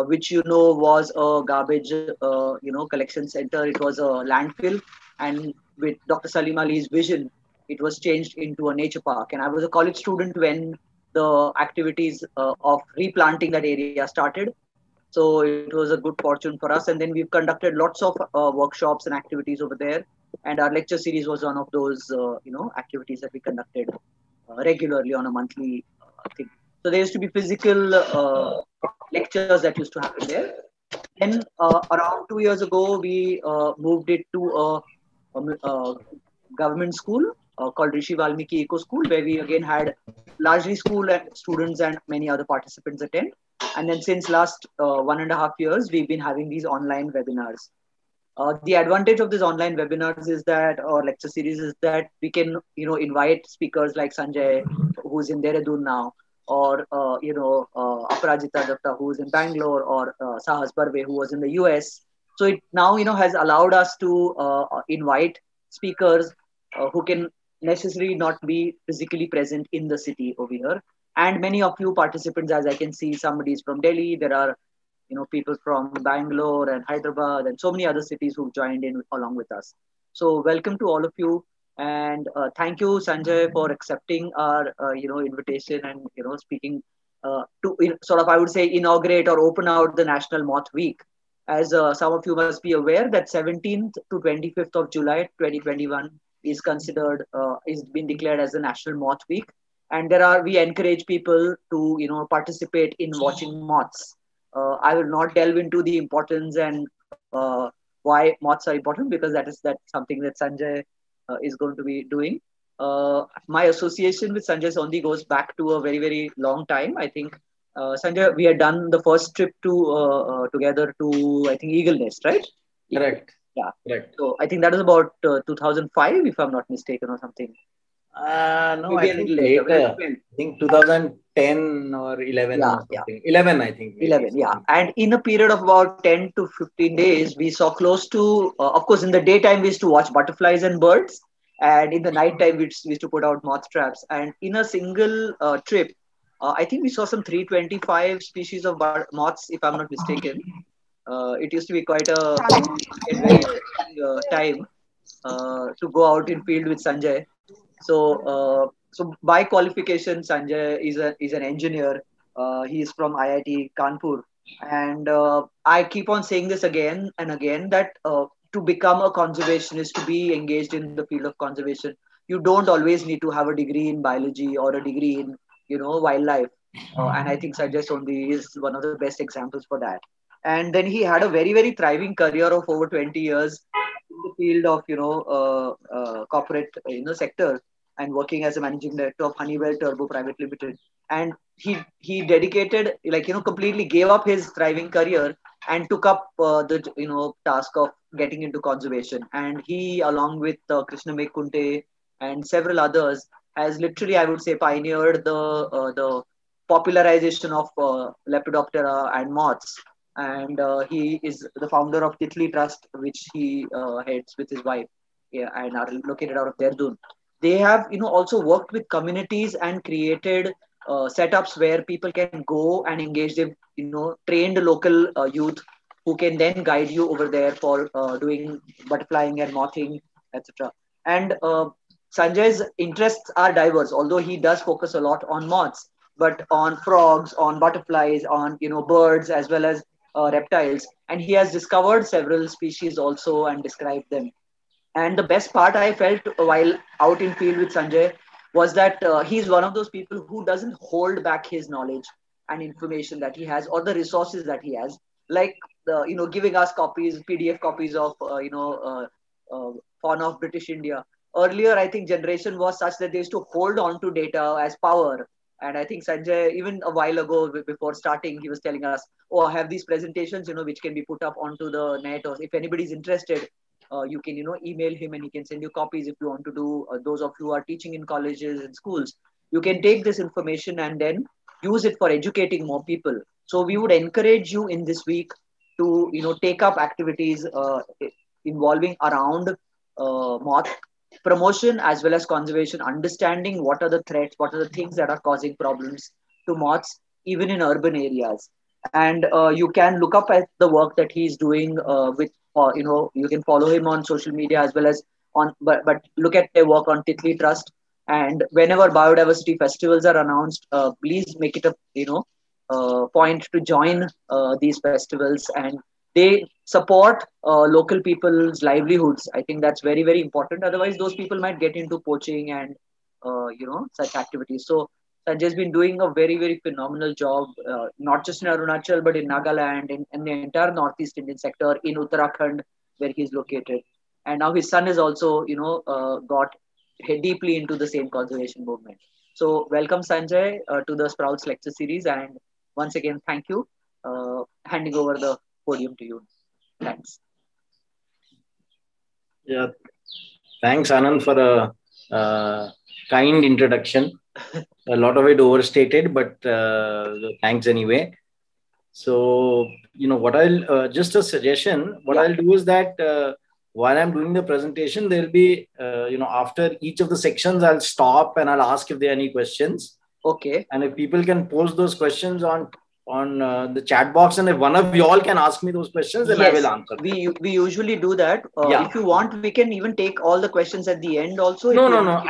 which was a garbage collection center. It was a landfill, and with Dr. Salim Ali's vision, it was changed into a nature park. And I was a college student when the activities of replanting that area started. So it was a good fortune for us. And then we've conducted lots of workshops and activities over there. And our lecture series was one of those, activities that we conducted regularly on a monthly thing. So there used to be physical lectures that used to happen there. Then around 2 years ago, we moved it to a government school called Rishi Valmiki Eco School, where we again had largely school students and many other participants attend. And then since last 1.5 years, we've been having these online webinars. The advantage of these online webinars is that, or lecture series, is that we can, invite speakers like Sanjay, who's in Dehradun now, or Aparajita Datta, who's in Bangalore, or Sahas Barve, who was in the US. So it now, has allowed us to invite speakers who can necessarily not be physically present in the city over here. And many of you participants, as I can see, somebody is from Delhi. There are people from Bangalore and Hyderabad and so many other cities who've joined in along with us. So welcome to all of you, and thank you, Sanjay, for accepting our invitation and speaking to sort of, I would say, inaugurate or open out the National Moth Week. As some of you must be aware, that 17th to 25th of July 2021 is considered is been declared as the National Moth Week, and we encourage people to participate in watching moths. I will not delve into the importance and why moths are important, because that's something that Sanjay is going to be doing. My association with Sanjay Sondhi goes back to a very, very long time. I think Sanjay, we had done the first trip together to, I think, Eagle Nest, right? Correct. Yeah. Correct. So I think that was about 2005, if I'm not mistaken, or something. No, Maybe I a think little later. later. I think 2010 or 11 Yeah, or yeah. something. 11, I think. Maybe. 11, yeah. And in a period of about 10 to 15 days, we saw close to, of course, in the daytime, we used to watch butterflies and birds. And in the nighttime, we used to put out moth traps. And in a single trip, I think we saw some 325 species of moths, if I'm not mistaken. It used to be quite a very interesting time to go out in field with Sanjay. So by qualification, Sanjay is an engineer. He is from IIT Kanpur, and I keep on saying this again and again, that to become a conservationist, to be engaged in the field of conservation, you don't always need to have a degree in biology or a degree in wildlife. And I think Sanjay Sondhi is one of the best examples for that. And then he had a very, very thriving career of over 20 years in the field of corporate sector, and working as a managing director of Honeywell Turbo Private Limited. And he dedicated, completely gave up his thriving career and took up the task of getting into conservation. And he, along with Krishna Mekunte and several others, has literally, I would say, pioneered the popularization of Lepidoptera and moths. And he is the founder of Titli Trust, which he heads with his wife, yeah, and are located out of Dehradun. They have, also worked with communities and created setups where people can go and engage. They've, trained local youth who can then guide you over there for doing butterflying and mothing, etc. And Sanjay's interests are diverse, although he does focus a lot on moths, but on frogs, on butterflies, on birds, as well as reptiles. And he has discovered several species also and described them. And the best part I felt while out in field with Sanjay was that he's one of those people who doesn't hold back his knowledge and information that he has, or the resources that he has, like giving us copies, PDF copies of fauna of British India. Earlier, I think generation was such that they used to hold on to data as power. And I think Sanjay, even a while ago, before starting, he was telling us, "Oh, I have these presentations, which can be put up onto the net, or if anybody's interested, you can email him and he can send you copies. If you want to do, those of you who are teaching in colleges and schools, you can take this information and then use it for educating more people." So we would encourage you in this week to take up activities involving around moth promotion as well as conservation, understanding what are the threats, what are the things that are causing problems to moths even in urban areas. and you can look up at the work that he's doing with you can follow him on social media as well as on but look at their work on Titli Trust. And whenever biodiversity festivals are announced, please make it a point to join these festivals, and they support local people's livelihoods. I think that's very, very important. Otherwise, those people might get into poaching and such activities. So Sanjay's been doing a very, very phenomenal job, not just in Arunachal, but in Nagaland, in the entire Northeast Indian sector, in Uttarakhand, where he's located. And now his son is also, got deeply into the same conservation movement. So welcome, Sanjay, to the Sprouts Lecture Series. And once again, thank you. Handing over the podium to you. Thanks. Yeah. Thanks, Anand, for a kind introduction. A lot of it overstated, but thanks anyway. So, what I'll just a suggestion. What I'll do is that while I'm doing the presentation, there'll be, after each of the sections, I'll stop and I'll ask if there are any questions. Okay. And if people can post those questions on the chat box, and if one of you all can ask me those questions, then I will answer. We usually do that. If you want, we can even take all the questions at the end also. No.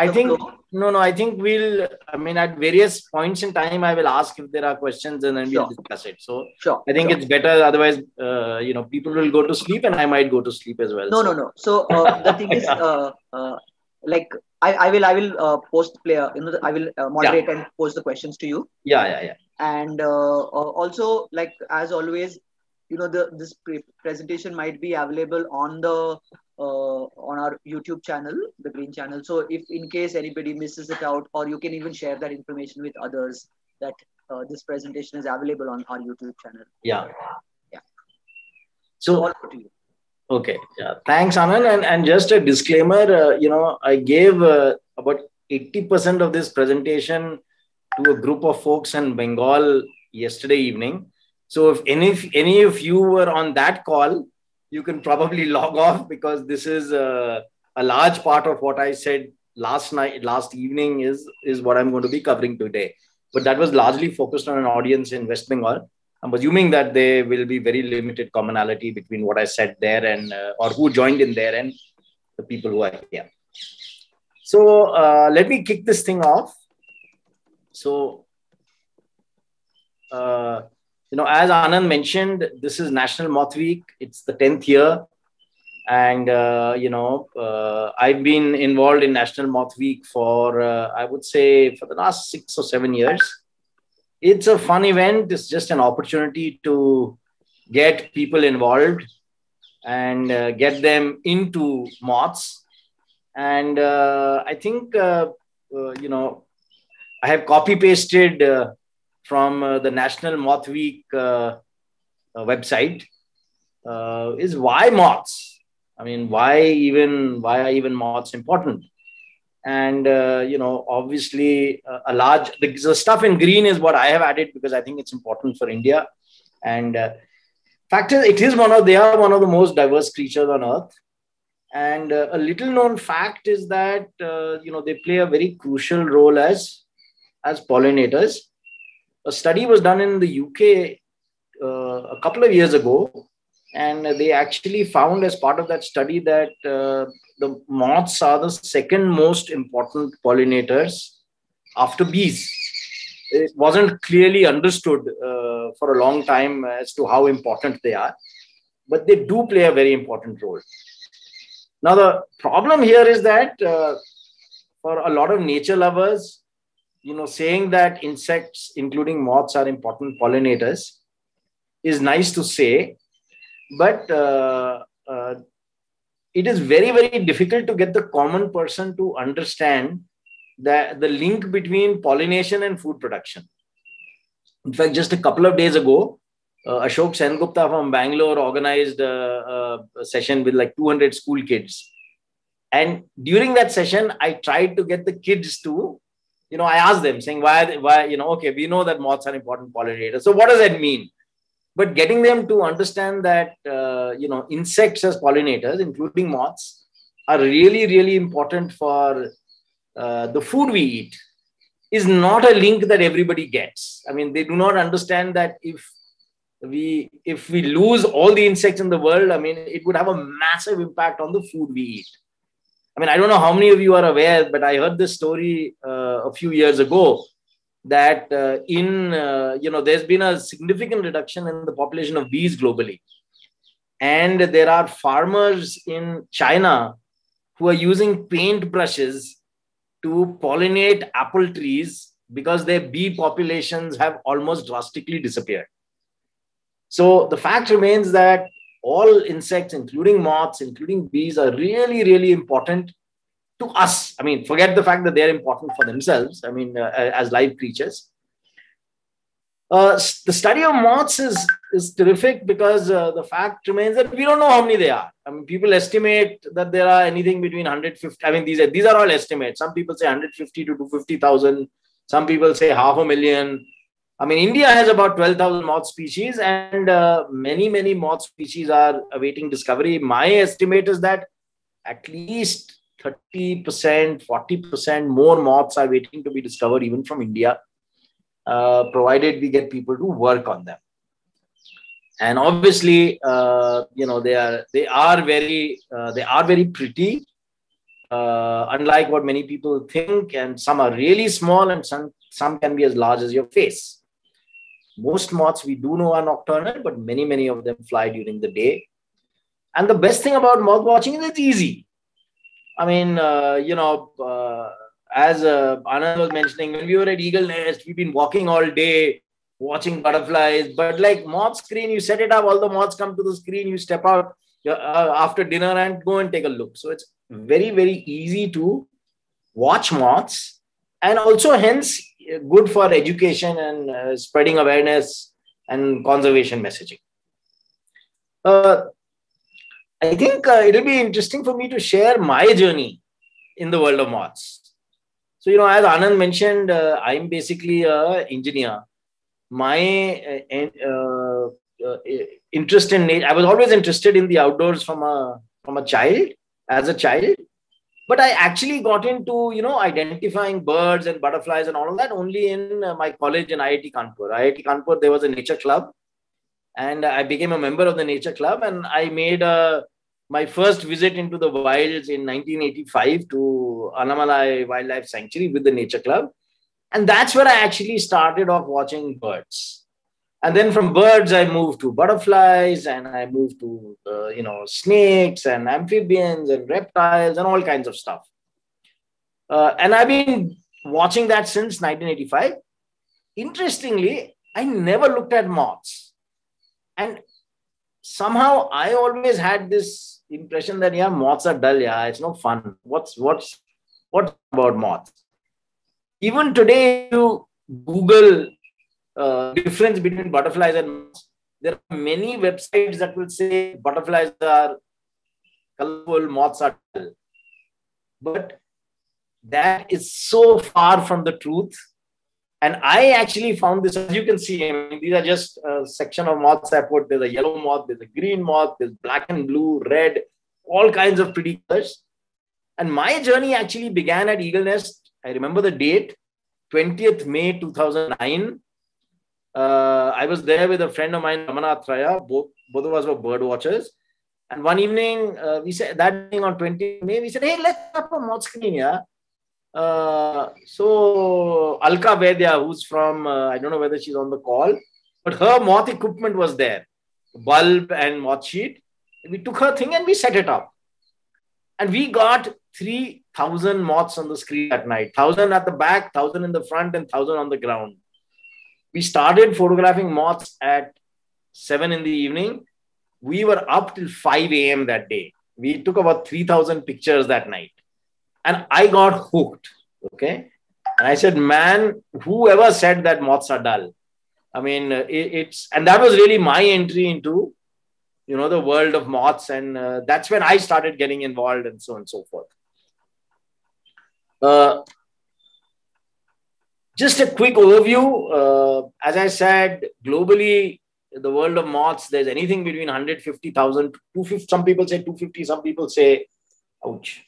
I think we'll, at various points in time, I will ask if there are questions and then we'll discuss it. So I think it's better. Otherwise, people will go to sleep and I might go to sleep as well. No. So the thing is, I will post I will moderate and post the questions to you. Yeah. And also, like as always, this presentation might be available on the on our YouTube channel, the Green Channel. So if in case anybody misses it out, or you can even share that information with others, that this presentation is available on our YouTube channel. Yeah. So all to you. Okay. Yeah. Thanks, Anand. And just a disclaimer, I gave about 80% of this presentation to a group of folks in Bengal yesterday evening. So if any of you were on that call, you can probably log off, because this is a large part of what I said last evening is what I'm going to be covering today. But that was largely focused on an audience in West Bengal. I'm assuming that there will be very limited commonality between what I said there and or who joined in there and the people who are here. So let me kick this thing off. So, as Anand mentioned, this is National Moth Week. It's the 10th year. And, I've been involved in National Moth Week for, I would say, for the last 6 or 7 years. It's a fun event. It's just an opportunity to get people involved and get them into moths. And I think, I have copy-pasted from the National Moth Week website is why moths? Why are even moths important? And, obviously the stuff in green is what I have added because I think it's important for India. And fact is, they are one of the most diverse creatures on earth. And a little known fact is that, they play a very crucial role as pollinators. A study was done in the UK a couple of years ago, and they actually found as part of that study that the moths are the second most important pollinators after bees. It wasn't clearly understood for a long time as to how important they are, but they do play a very important role. Now, the problem here is that for a lot of nature lovers, saying that insects, including moths, are important pollinators is nice to say, but it is very, very difficult to get the common person to understand that the link between pollination and food production. In fact, just a couple of days ago, Ashok Sengupta from Bangalore organized a session with like 200 school kids. And during that session, I tried to get the kids to, I asked them saying, why, okay, we know that moths are important pollinators. So what does that mean? But getting them to understand that, insects as pollinators, including moths, are really, really important for the food we eat is not a link that everybody gets. They do not understand that if if we lose all the insects in the world, I mean, it would have a massive impact on the food we eat. I mean, I don't know how many of you are aware, but I heard this story a few years ago that there's been a significant reduction in the population of bees globally. And there are farmers in China who are using paint brushes to pollinate apple trees because their bee populations have almost drastically disappeared. So the fact remains that all insects, including moths, including bees, are really, really important to us. I mean, forget the fact that they're important for themselves, I mean, as live creatures. The study of moths is terrific because the fact remains that we don't know how many they are. I mean, people estimate that there are anything between 150. I mean, these are all estimates. Some people say 150 to 250,000. Some people say 500,000. I mean, India has about 12,000 moth species, and many moth species are awaiting discovery. My estimate is that at least 30%, 40% more moths are waiting to be discovered, even from India, provided we get people to work on them. And obviously, they are very pretty, unlike what many people think. And some are really small, and some can be as large as your face. Most moths we do know are nocturnal, but many of them fly during the day. And the best thing about moth watching is it's easy. I mean, as Anand was mentioning, when we were at Eagle Nest, we've been walking all day, watching butterflies. But like moth screen, you set it up, all the moths come to the screen, you step out after dinner and go and take a look. So it's very, very easy to watch moths, and also hence good for education and spreading awareness and conservation messaging. I think it'll be interesting for me to share my journey in the world of moths. So, as Anand mentioned, I'm basically an engineer. My interest in nature, I was always interested in the outdoors from a child, as a child. But I actually got into, identifying birds and butterflies and all of that only in my college in IIT Kanpur. IIT Kanpur, there was a nature club, and I became a member of the nature club, and I made my first visit into the wilds in 1985 to Annamalai Wildlife Sanctuary with the nature club. And that's where I actually started off watching birds. And then from birds, I moved to butterflies, and I moved to, snakes and amphibians and reptiles and all kinds of stuff. And I've been watching that since 1985. Interestingly, I never looked at moths. And somehow I always had this impression that, moths are dull. Yeah, it's no fun. What's about moths? Even today, you Google difference between butterflies and moths, there are many websites that will say butterflies are colorful, moths are dull. But that is so far from the truth. And I actually found this, as you can see, I mean, these are just a section of moths I put. There's a yellow moth, there's a green moth, there's black and blue, red, all kinds of pretty colors. And my journey actually began at Eagle Nest. I remember the date, 20th May 2009. I was there with a friend of mine, Ramanath Raya. Both of us were bird watchers. And one evening, we said, that evening on 20th May, we said, hey, let's have a moth screen, yeah. So Alka Vedya, who's from, I don't know whether she's on the call, but her moth equipment was there, bulb and moth sheet. We took her thing and we set it up. And we got 3,000 moths on the screen at night, 1,000 at the back, 1,000 in the front, and 1,000 on the ground. We started photographing moths at 7 in the evening. We were up till 5 a.m. that day. We took about 3,000 pictures that night. And I got hooked, okay? And I said, man, whoever said that moths are dull? I mean, and that was really my entry into, the world of moths. And that's when I started getting involved and so on and so forth. Just a quick overview. As I said, globally, the world of moths, there's anything between 150,000 to 250. Some people say 250. Some people say, ouch.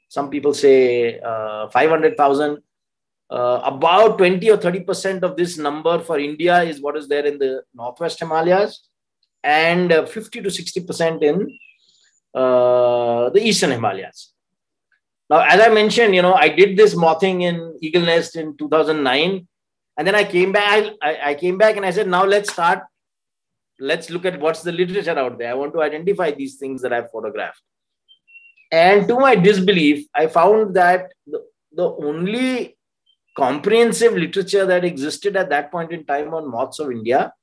Some people say 500,000. About 20 or 30% of this number for India is what is there in the Northwest Himalayas, and 50 to 60% in the Eastern Himalayas. Now, as I mentioned, I did this mothing in Eagle Nest in 2009. And then I came back. I came back and I said, now let's start. Let's look at what's the literature out there. I want to identify these things that I've photographed. And to my disbelief, I found that the only comprehensive literature that existed at that point in time on moths of India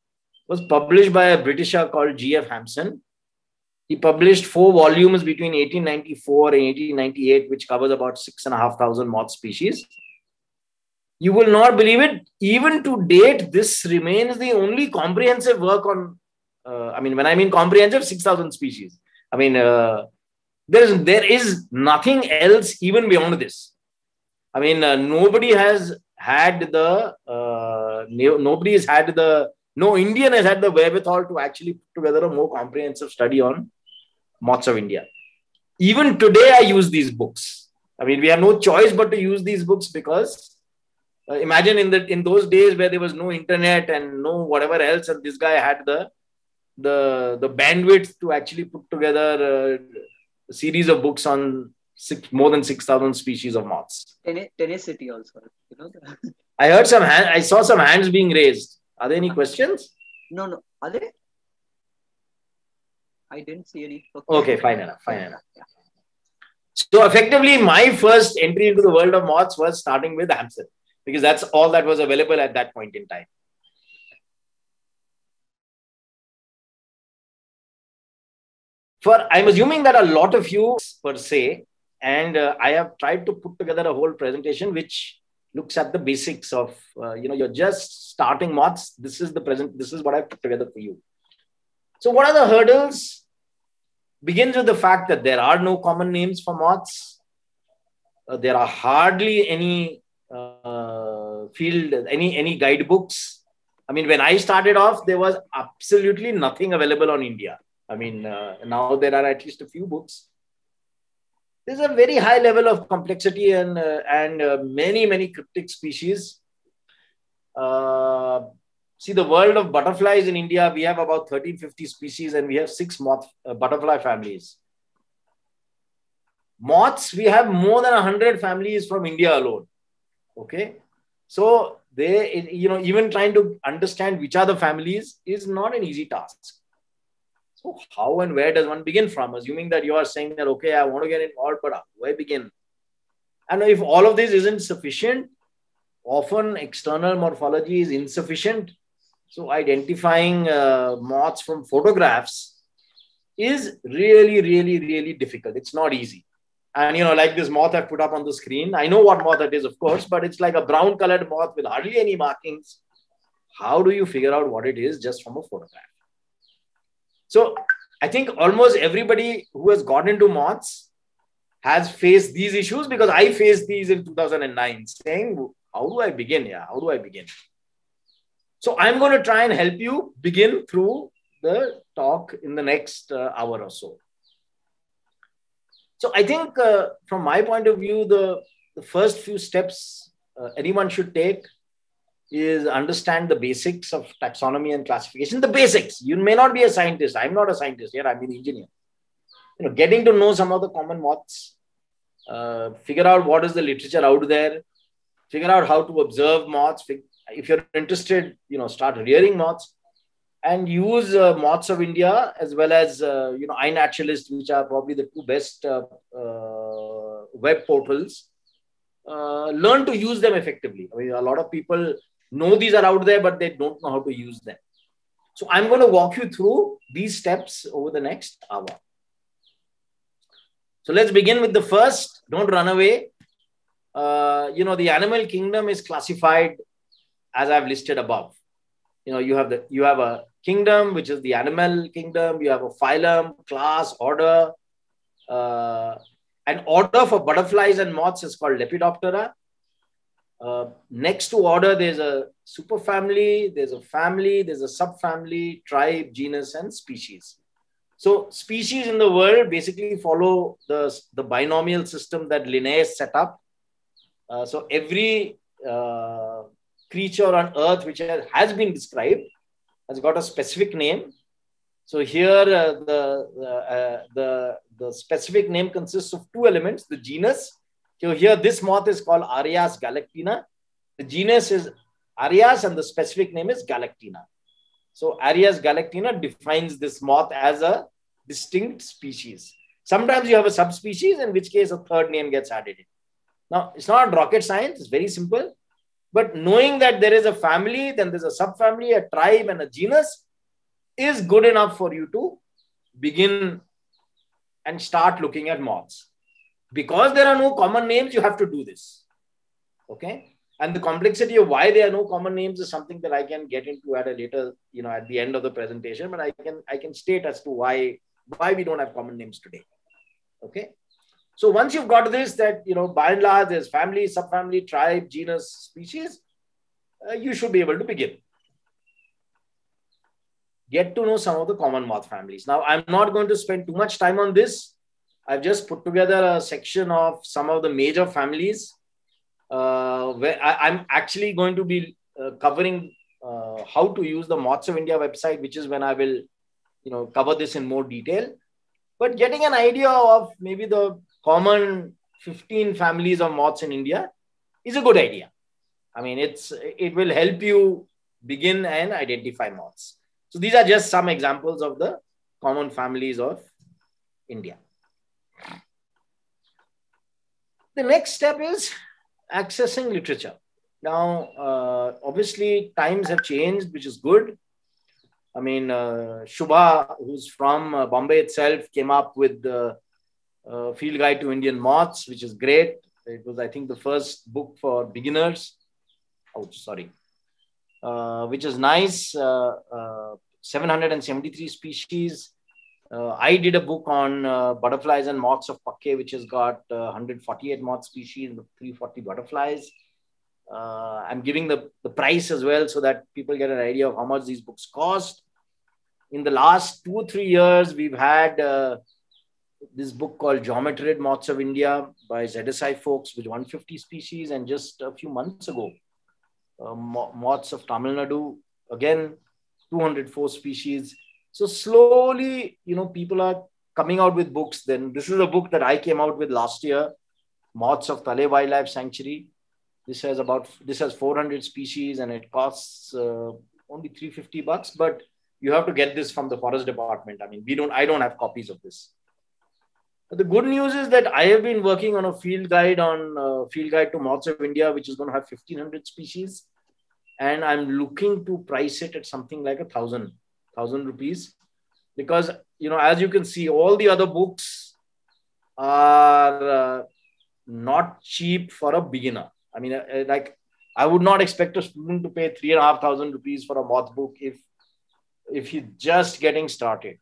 was published by a Britisher called G.F. Hampson. He published 4 volumes between 1894 and 1898, which covers about 6,500 moth species. You will not believe it. Even to date, this remains the only comprehensive work on, when I mean comprehensive, 6,000 species. There is nothing else even beyond this. Nobody has had no Indian has had the wherewithal to actually put together a more comprehensive study on moths of India. Even today, I use these books. We have no choice but to use these books because imagine in those days where there was no internet and no whatever else, and this guy had the bandwidth to actually put together a series of books on more than 6,000 species of moths. Tenacity also, I saw some hands being raised. Are there any questions? No. Are there? I didn't see any. Okay, fine enough. Yeah. So effectively, my first entry into the world of moths was starting with Hampson, because that's all that was available at that point in time. I'm assuming that a lot of you per se, and I have tried to put together a whole presentation which looks at the basics of, you're just starting moths. This is what I've put together for you. So what are the hurdles? Begins with the fact that there are no common names for moths. There are hardly any any guidebooks. When I started off, there was absolutely nothing available on India. Now there are at least a few books. There's a very high level of complexity and many cryptic species. See, the world of butterflies in India, we have about 1350 species and we have 6 butterfly families. Moths, we have more than 100 families from India alone. Okay. So even trying to understand which are the families is not an easy task. So how and where does one begin from? Assuming that you are saying that, okay, I want to get involved, but where begin? And if all of this isn't sufficient, often external morphology is insufficient. So identifying moths from photographs is really difficult. It's not easy. And, like this moth I've put up on the screen, I know what moth it is, of course, but it's like a brown colored moth with hardly any markings. How do you figure out what it is just from a photograph? So I think almost everybody who has got into moths has faced these issues, because I faced these in 2009, saying, how do I begin? Yeah, how do I begin? So I'm going to try and help you begin through the talk in the next hour or so. So I think from my point of view, the first few steps anyone should take is understand the basics of taxonomy and classification. The basics. You may not be a scientist. I'm not a scientist here. I'm an engineer. Getting to know some of the common moths, figure out what is the literature out there, figure out how to observe moths. If you're interested, start rearing moths, and use Moths of India as well as, iNaturalist, which are probably the 2 best web portals. Learn to use them effectively. A lot of people know these are out there, but they don't know how to use them. So I'm going to walk you through these steps over the next hour. So let's begin with the first. Don't run away. The animal kingdom is classified as I've listed above. You have a kingdom, which is the animal kingdom. You have a phylum, class, order. An order for butterflies and moths is called Lepidoptera. Next to order, there's a superfamily, there's a family, there's a subfamily, tribe, genus, and species. So species in the world basically follow the binomial system that Linnaeus set up. So every creature on earth which has been described has got a specific name. So here the specific name consists of two elements, the genus. So here this moth is called Arias galactina. The genus is Arias and the specific name is Galactina. So Arias galactina defines this moth as a distinct species. Sometimes you have a subspecies, in which case a third name gets added in. Now, it's not rocket science, it's very simple. But knowing that there is a family, then there's a subfamily, a tribe, and a genus is good enough for you to begin and start looking at moths. Because there are no common names, you have to do this. Okay? And the complexity of why there are no common names is something that I can get into at a later, at the end of the presentation. But I can state as to why we don't have common names today. Okay? So once you've got this, that, by and large, there's family, subfamily, tribe, genus, species, you should be able to begin. Get to know some of the common moth families. Now, I'm not going to spend too much time on this. I've just put together a section of some of the major families where I'm actually going to be covering how to use the Moths of India website, which is when I will, cover this in more detail. But getting an idea of maybe the common 15 families of moths in India is a good idea. I mean, it will help you begin and identify moths. So these are just some examples of the common families of India. The next step is accessing literature. Now, obviously, times have changed, which is good. I mean, Shubha, who's from Bombay itself, came up with the Field Guide to Indian Moths, which is great. It was, I think, the first book for beginners. Oh, sorry. Which is nice. 773 species. I did a book on butterflies and moths of Pakke, which has got 148 moth species and 340 butterflies. I'm giving the price as well so that people get an idea of how much these books cost. In the last 2 or 3 years, we've had this book called Geometrid Moths of India by ZSI folks with 150 species. And just a few months ago, Moths of Tamil Nadu, again, 204 species. So slowly, people are coming out with books. Then this is a book that I came out with last year, Moths of Thale Wildlife Sanctuary. This has 400 species and it costs only $350, but you have to get this from the forest department. I mean, I don't have copies of this. But the good news is that I have been working on a field guide to Moths of India, which is going to have 1,500 species. And I'm looking to price it at something like 1,000 rupees. Because, as you can see, all the other books are not cheap for a beginner. I mean, I would not expect a student to pay 3,500 rupees for a moth book if he's just getting started.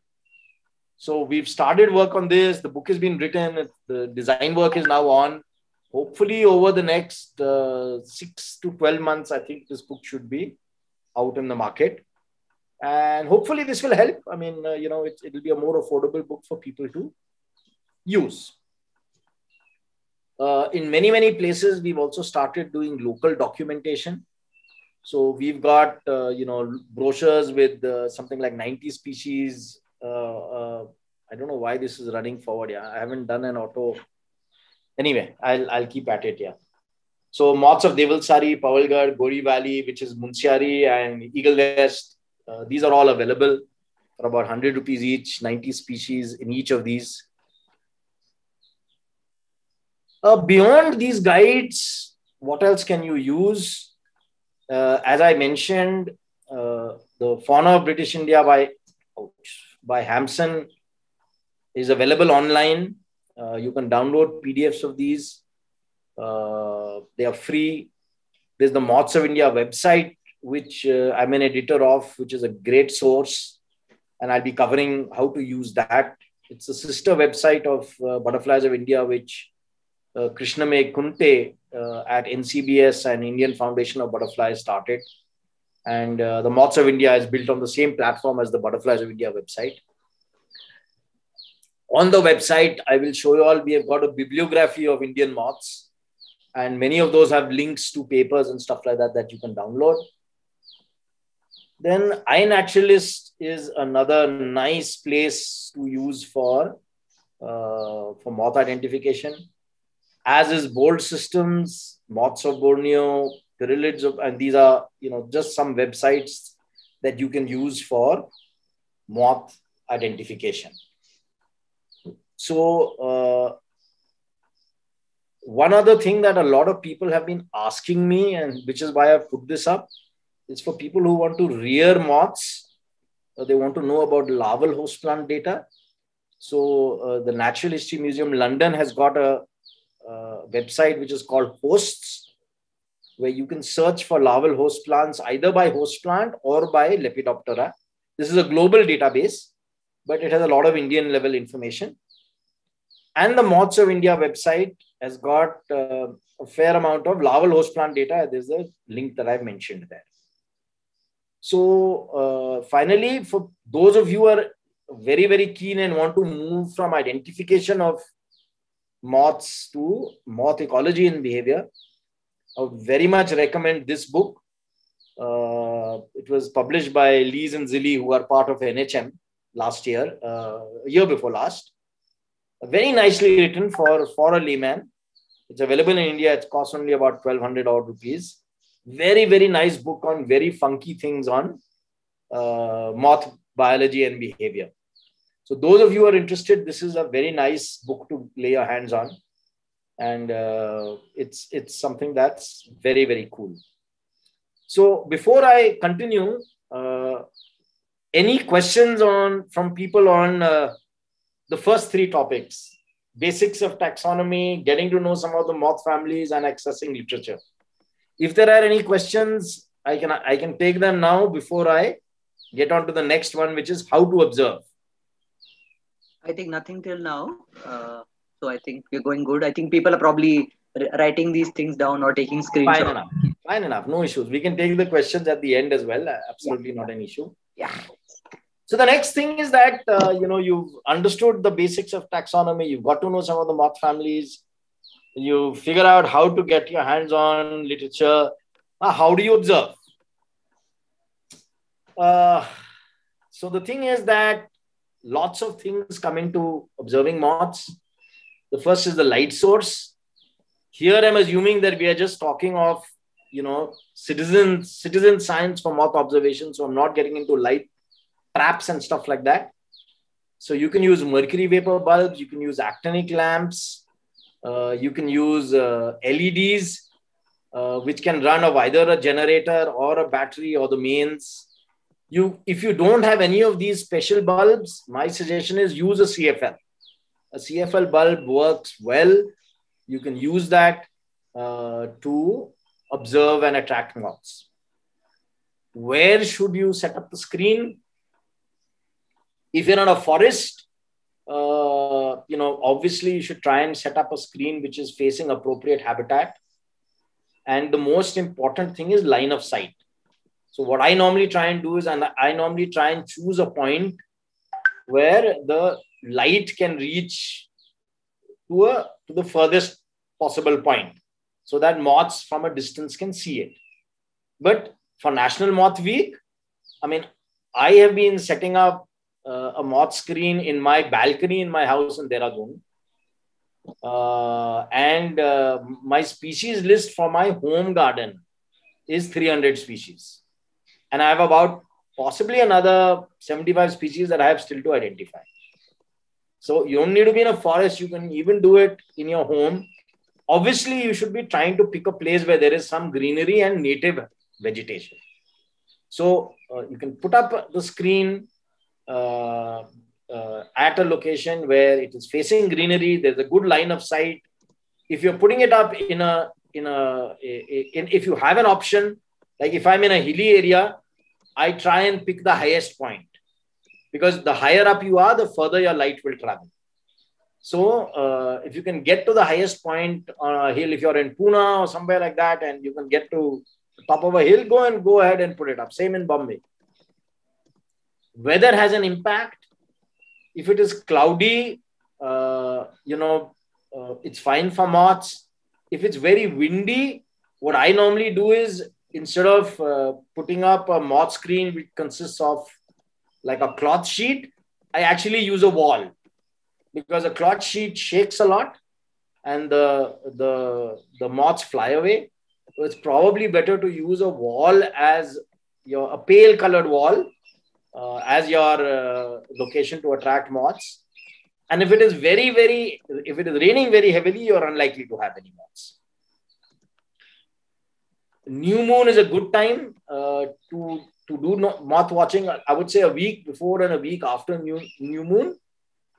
So we've started work on this. The book has been written. The design work is now on. Hopefully over the next 6 to 12 months, I think this book should be out in the market. And hopefully this will help. I mean, it will be a more affordable book for people to use. In many, many places, we've also started doing local documentation. So we've got, brochures with something like 90 species. I don't know why this is running forward. Yeah, I haven't done an auto. Anyway, I'll keep at it. Yeah. So moths of Devalsari, Pawalgarh, Gori Valley, which is Munsiari, and Eagle Nest. These are all available for about 100 rupees each, 90 species in each of these. Beyond these guides, what else can you use? As I mentioned, the Fauna of British India by Hampson is available online. You can download PDFs of these. They are free. There's the Moths of India website, which I'm an editor of, which is a great source. And I'll be covering how to use that. It's a sister website of Butterflies of India, which Krishnamay Kunte at NCBS and Indian Foundation of Butterflies started. And the Moths of India is built on the same platform as the Butterflies of India website. On the website, I will show you all, we have got a bibliography of Indian moths. And many of those have links to papers and stuff like that that you can download. Then iNaturalist is another nice place to use for moth identification, as is Bold Systems, Moths of Borneo, Pyralids of, and these are, just some websites that you can use for moth identification. So one other thing that a lot of people have been asking me, and which is why I put this up, is for people who want to rear moths. They want to know about larval host plant data. So the Natural History Museum London has got a website which is called Hosts, where you can search for larval host plants either by host plant or by Lepidoptera. This is a global database, but it has a lot of Indian level information. And the Moths of India website has got a fair amount of larval host plant data. There's a link that I've mentioned there. So finally, for those of you who are very, very keen and want to move from identification of moths to moth ecology and behavior, I would very much recommend this book. It was published by Lees and Zilli, who are part of NHM last year, year before last. Very nicely written for a layman. It's available in India. It costs only about 1,200 odd rupees. Very, very nice book on very funky things on moth biology and behavior. So those of you who are interested, this is a very nice book to lay your hands on. And it's something that's very, very cool. So before I continue, any questions from people on the first three topics: basics of taxonomy, getting to know some of the moth families, and accessing literature? If there are any questions, I can take them now before I get on to the next one, which is how to observe. I think nothing till now. So I think we're going good. I think people are probably writing these things down or taking screenshots. Fine enough. No issues. We can take the questions at the end as well. Absolutely not an issue. Yeah. So the next thing is that, you've understood the basics of taxonomy. You've got to know some of the moth families. You figure out how to get your hands on literature. How do you observe? So the thing is that lots of things come into observing moths. The first is the light source. Here I'm assuming that we are just talking of, citizen science for moth observation. So I'm not getting into light traps and stuff like that. So you can use mercury vapor bulbs. You can use actinic lamps. You can use LEDs, which can run of either a generator or a battery or the mains. If you don't have any of these special bulbs, my suggestion is use a CFL. A CFL bulb works well. You can use that to observe and attract moths. Where should you set up the screen? If you're in a forest, obviously you should try and set up a screen which is facing appropriate habitat. And the most important thing is line of sight. So what I normally try and do is, I normally try and choose a point where the light can reach to the furthest possible point, so that moths from a distance can see it. But for National Moth Week, I have been setting up a moth screen in my balcony in my house in Dehradun. And my species list for my home garden is 300 species. And I have about possibly another 75 species that I have still to identify. So you don't need to be in a forest. You can even do it in your home. Obviously, you should be trying to pick a place where there is some greenery and native vegetation. So you can put up the screen at a location where it is facing greenery. There's a good line of sight. If you're putting it up if you have an option, like if I'm in a hilly area, I try and pick the highest point, because the higher up you are, the further your light will travel. So if you can get to the highest point on a hill, if you're in Pune or somewhere like that, and you can get to the top of a hill, go ahead and put it up. Same in Bombay. Weather has an impact. If it is cloudy, it's fine for moths. If it's very windy, what I normally do is, instead of putting up a moth screen which consists of like a cloth sheet, I actually use a wall, because a cloth sheet shakes a lot and the moths fly away. So it's probably better to use a wall as a pale colored wall as your location to attract moths. And if it is if it is raining very heavily, you're unlikely to have any moths. New moon is a good time to do moth watching. I would say a week before and a week after new moon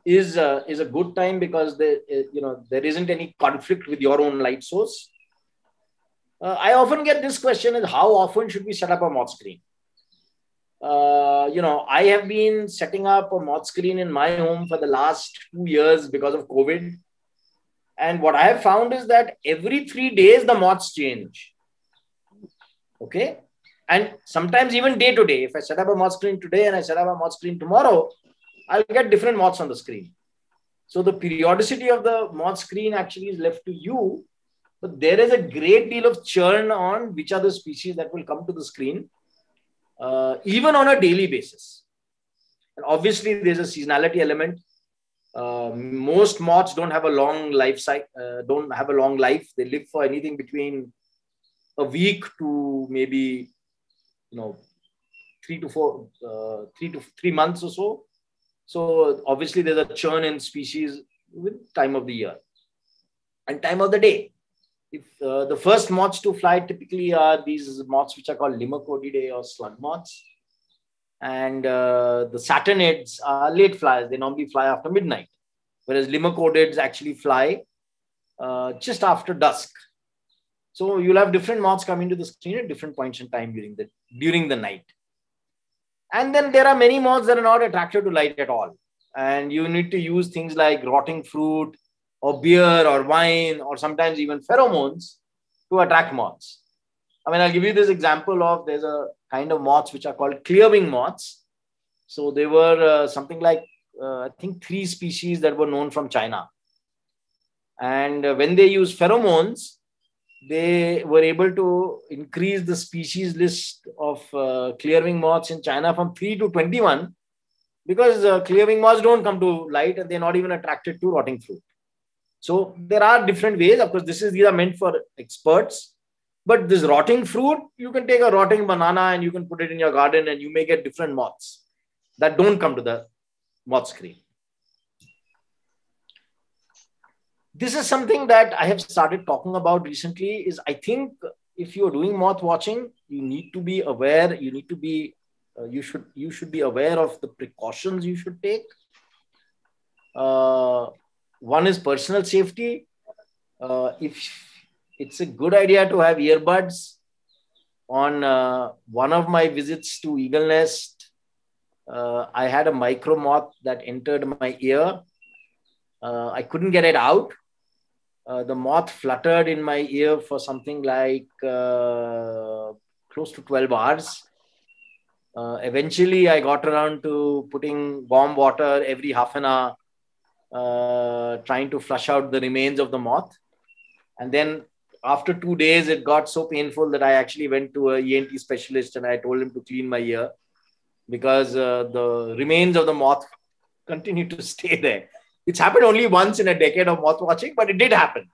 is a good time, because there isn't any conflict with your own light source. I often get this question: is how often should we set up a moth screen? I have been setting up a moth screen in my home for the last 2 years because of COVID. And what I have found is that every 3 days, the moths change. Okay. And sometimes even day to day, if I set up a moth screen today and I set up a moth screen tomorrow, I'll get different moths on the screen. So the periodicity of the moth screen actually is left to you. But there is a great deal of churn on which are the species that will come to the screen, even on a daily basis. And obviously, there's a seasonality element. Most moths don't have a long life cycle, don't have a long life. They live for anything between a week to maybe 3 to 3 months or so. So obviously, there's a churn in species with time of the year and time of the day. If the first moths to fly typically are these moths which are called Limacodidae or slug moths. And the Saturnids are late flyers. They normally fly after midnight, whereas Limacodids actually fly just after dusk. So you'll have different moths coming to the screen at different points in time during the night. And then there are many moths that are not attracted to light at all. And you need to use things like rotting fruit or beer or wine or sometimes even pheromones to attract moths. I mean, I'll give you this example of, there's a kind of moths which are called clearwing moths. So they were something like, I think 3 species that were known from China. And when they use pheromones, they were able to increase the species list of clearwing moths in China from 3 to 21, because clearwing moths don't come to light and they're not even attracted to rotting fruit. So there are different ways. Of course, these are meant for experts. But this rotting fruit, you can take a rotting banana and you can put it in your garden and you may get different moths that don't come to the moth screen. This is something that I have started talking about recently. Is I think if you're doing moth watching, you need to be aware. You need to be, you should be aware of the precautions you should take. One is personal safety. If it's a good idea to have earbuds. On one of my visits to Eagle Nest, I had a micro moth that entered my ear. I couldn't get it out. The moth fluttered in my ear for something like close to 12 hours. Eventually, I got around to putting warm water every half an hour, trying to flush out the remains of the moth. And then after 2 days, it got so painful that I actually went to an ENT specialist and I told him to clean my ear, because the remains of the moth continued to stay there. It's happened only once in a decade of moth watching, but it did happen.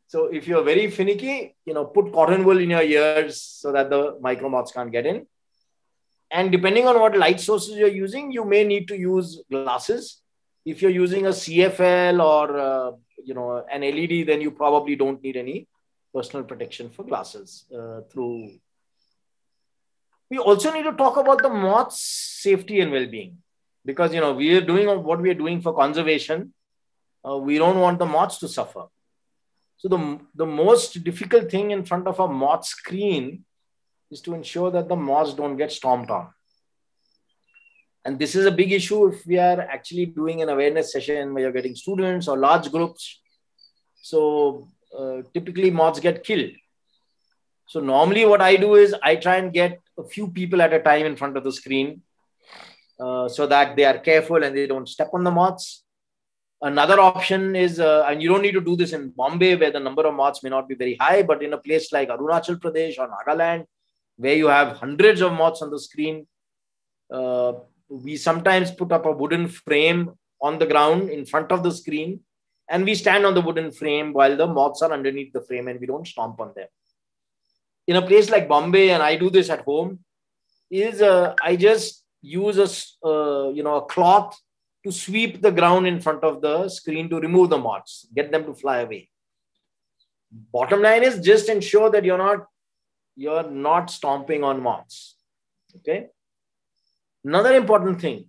So if you're very finicky, put cotton wool in your ears so that the micro moths can't get in. And depending on what light sources you're using, you may need to use glasses. If you're using a CFL or an LED, then you probably don't need any personal protection for glasses. We also need to talk about the moth's safety and well-being, because we are doing what we are doing for conservation. We don't want the moths to suffer. So the most difficult thing in front of a moth screen is to ensure that the moths don't get stomped on. And this is a big issue if we are actually doing an awareness session where you're getting students or large groups. So typically moths get killed. So normally what I do is I try and get a few people at a time in front of the screen so that they are careful and they don't step on the moths. Another option is, and you don't need to do this in Bombay, where the number of moths may not be very high, but in a place like Arunachal Pradesh or Nagaland, where you have hundreds of moths on the screen, we sometimes put up a wooden frame on the ground in front of the screen, and we stand on the wooden frame while the moths are underneath the frame, and we don't stomp on them. In a place like Bombay, and I do this at home, is I just use a cloth to sweep the ground in front of the screen to remove the moths, get them to fly away. Bottom line is just ensure that you're not stomping on moths. Okay. Another important thing,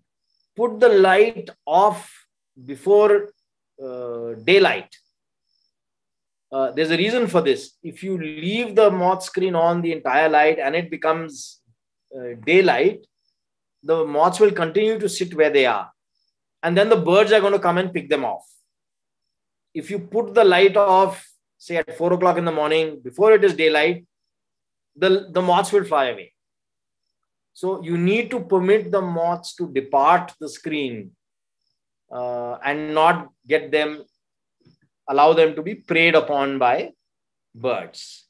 put the light off before daylight. There's a reason for this. If you leave the moth screen on the entire light and it becomes daylight, the moths will continue to sit where they are. And then the birds are going to come and pick them off. If you put the light off, say at 4 o'clock in the morning, before it is daylight, the moths will fly away. So you need to permit the moths to depart the screen and not allow them to be preyed upon by birds.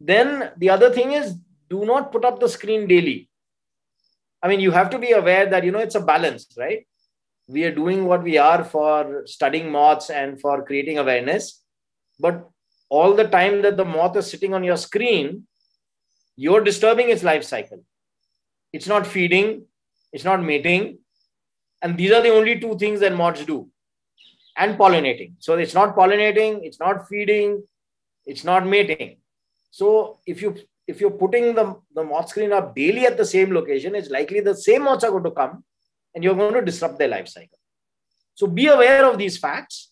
Then the other thing is, do not put up the screen daily. I mean, you have to be aware that, it's a balance, right? We are doing what we are for studying moths and for creating awareness. But all the time that the moth is sitting on your screen, you're disturbing its life cycle. It's not feeding, it's not mating. And these are the only two things that moths do. And pollinating. So it's not pollinating, it's not feeding, it's not mating. So if you're putting the moth screen up daily at the same location, it's likely the same moths are going to come and you're going to disrupt their life cycle. So be aware of these facts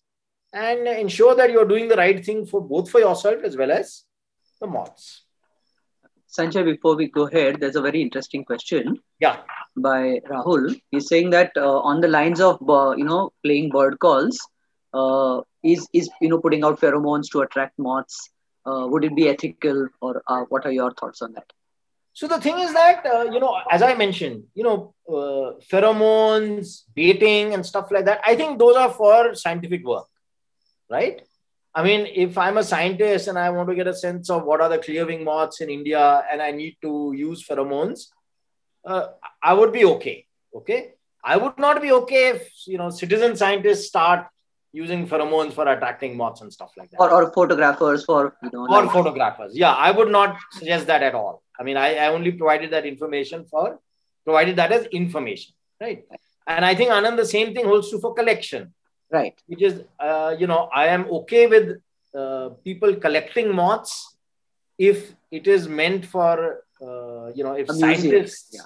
and ensure that you're doing the right thing both for yourself as well as the moths. Sanjay, before we go ahead, there's a very interesting question. Yeah. By Rahul. He's saying that on the lines of playing bird calls, is putting out pheromones to attract moths. Would it be ethical, or what are your thoughts on that? So the thing is that as I mentioned, pheromones, baiting, and stuff like that. I think those are for scientific work, right? I mean, if I'm a scientist and I want to get a sense of what are the clearwing moths in India, and I need to use pheromones, I would be okay. Okay. I would not be okay if, citizen scientists start using pheromones for attracting moths and stuff like that. Or photographers or photographers. Yeah. I would not suggest that at all. I mean, I only provided that as information. Right. And I think, Anand, the same thing holds true for collection. Right. Which is, I am okay with people collecting moths if it is meant for, if scientists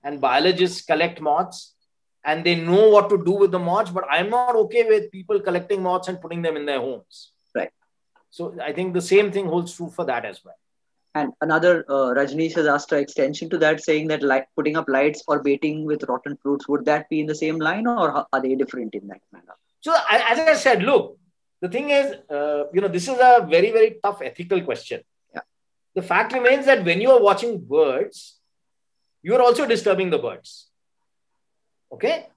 and biologists collect moths and they know what to do with the moths, but I'm not okay with people collecting moths and putting them in their homes. Right. So I think the same thing holds true for that as well. And another, Rajneesh has asked an extension to that, saying that putting up lights or baiting with rotten fruits, would that be in the same line, or are they different in that manner? So as I said, look, the thing is, this is a very, very tough ethical question. Yeah. The fact remains that when you are watching birds, you are also disturbing the birds. Okay?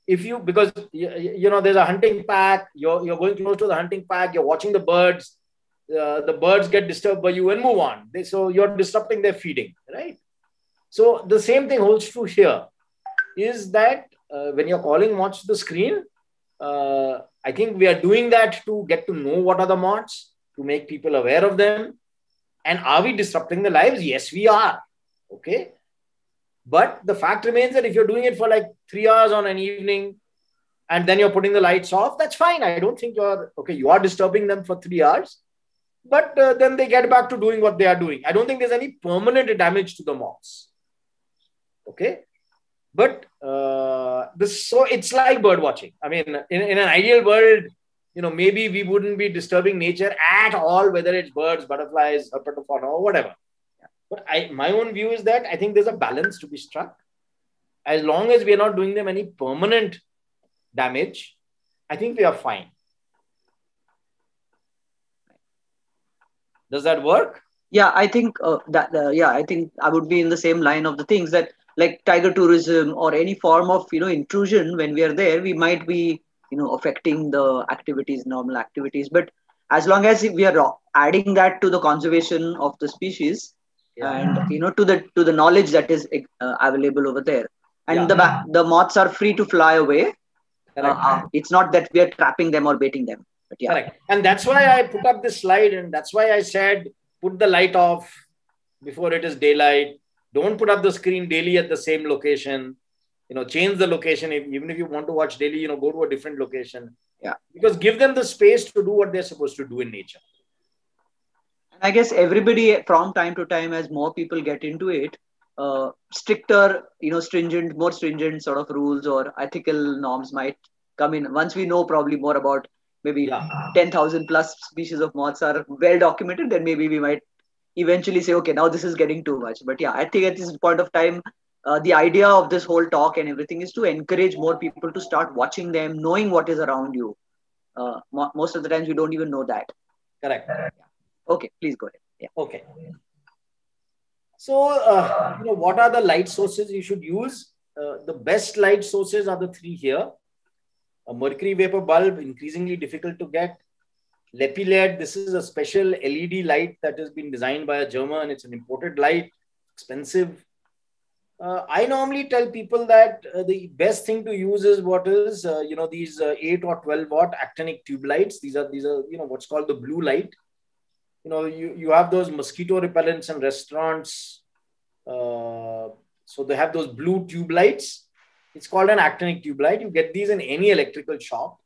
Because there's a hunting pack, you're going close to the hunting pack, you're watching the birds get disturbed by you and move on. So you're disrupting their feeding, right? So the same thing holds true here, is that when you're calling moths to the screen, I think we are doing that to get to know what are the moths, to make people aware of them. And are we disrupting the lives? Yes, we are. Okay. But the fact remains that if you're doing it for like 3 hours on an evening and then you're putting the lights off, that's fine. I don't think you are disturbing them for 3 hours, but then they get back to doing what they are doing. I don't think there's any permanent damage to the moths. Okay. But so it's like bird watching. I mean, in an ideal world, maybe we wouldn't be disturbing nature at all, whether it's birds, butterflies, herpetofauna, or whatever. But my own view is that I think there's a balance to be struck. As long as we are not doing them any permanent damage, I think we are fine. Does that work? Yeah, I think I think I would be in the same line of the things that, like tiger tourism or any form of intrusion, when we are there, we might be affecting the activities, normal activities. But as long as we are adding that to the conservation of the species, Yeah. and to the knowledge that is available over there, and Yeah. the moths are free to fly away. Correct. It's not that we are trapping them or baiting them, but yeah. Correct. And that's why I put up this slide, and that's why I said put the light off before it is daylight. Don't put up the screen daily at the same location. Change the location. Even if you want to watch daily, go to a different location. Yeah. Because give them the space to do what they're supposed to do in nature. And I guess everybody from time to time, as more people get into it, stricter, more stringent sort of rules or ethical norms might come in. Once we know probably more about maybe 10,000 plus species of moths are well documented, then maybe we might eventually say, okay, now this is getting too much. But yeah, I think at this point of time, the idea of this whole talk and everything is to encourage more people to start watching them, knowing what is around you. Most of the times we don't even know that. Correct. Okay, please go ahead. Yeah. Okay. So, what are the light sources you should use? The best light sources are the three here. A mercury vapor bulb, increasingly difficult to get. LepiLed, this is a special LED light that has been designed by a German. It's an imported light, expensive. I normally tell people that the best thing to use is what is, these 8 or 12 watt actinic tube lights. These are what's called the blue light. You have those mosquito repellents in restaurants. So they have those blue tube lights. It's called an actinic tube light. You get these in any electrical shop.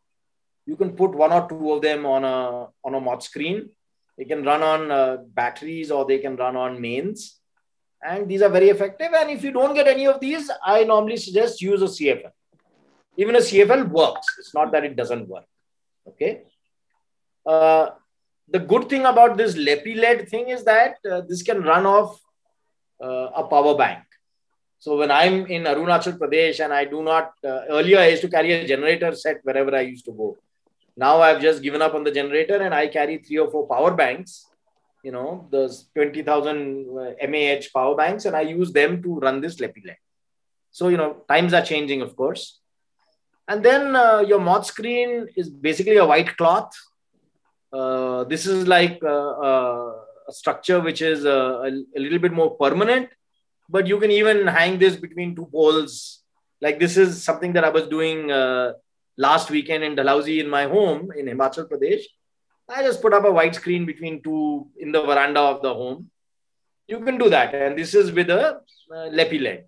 You can put 1 or 2 of them on a moth screen. They can run on batteries or they can run on mains. And these are very effective. And if you don't get any of these, I normally suggest use a CFL. Even a CFL works. It's not that it doesn't work. Okay. The good thing about this LepiLed thing is that this can run off a power bank. So when I'm in Arunachal Pradesh and I do not, earlier I used to carry a generator set wherever I used to go. Now I've just given up on the generator and I carry 3 or 4 power banks, those 20,000 mAh power banks, and I use them to run this LepiLed. So, times are changing, of course. And then your moth screen is basically a white cloth. This is like a structure which is a little bit more permanent, but you can even hang this between 2 poles. Like this is something that I was doing last weekend in Dalhousie in my home in Himachal Pradesh. I just put up a white screen between 2 in the veranda of the home. You can do that. And this is with a LepiLed.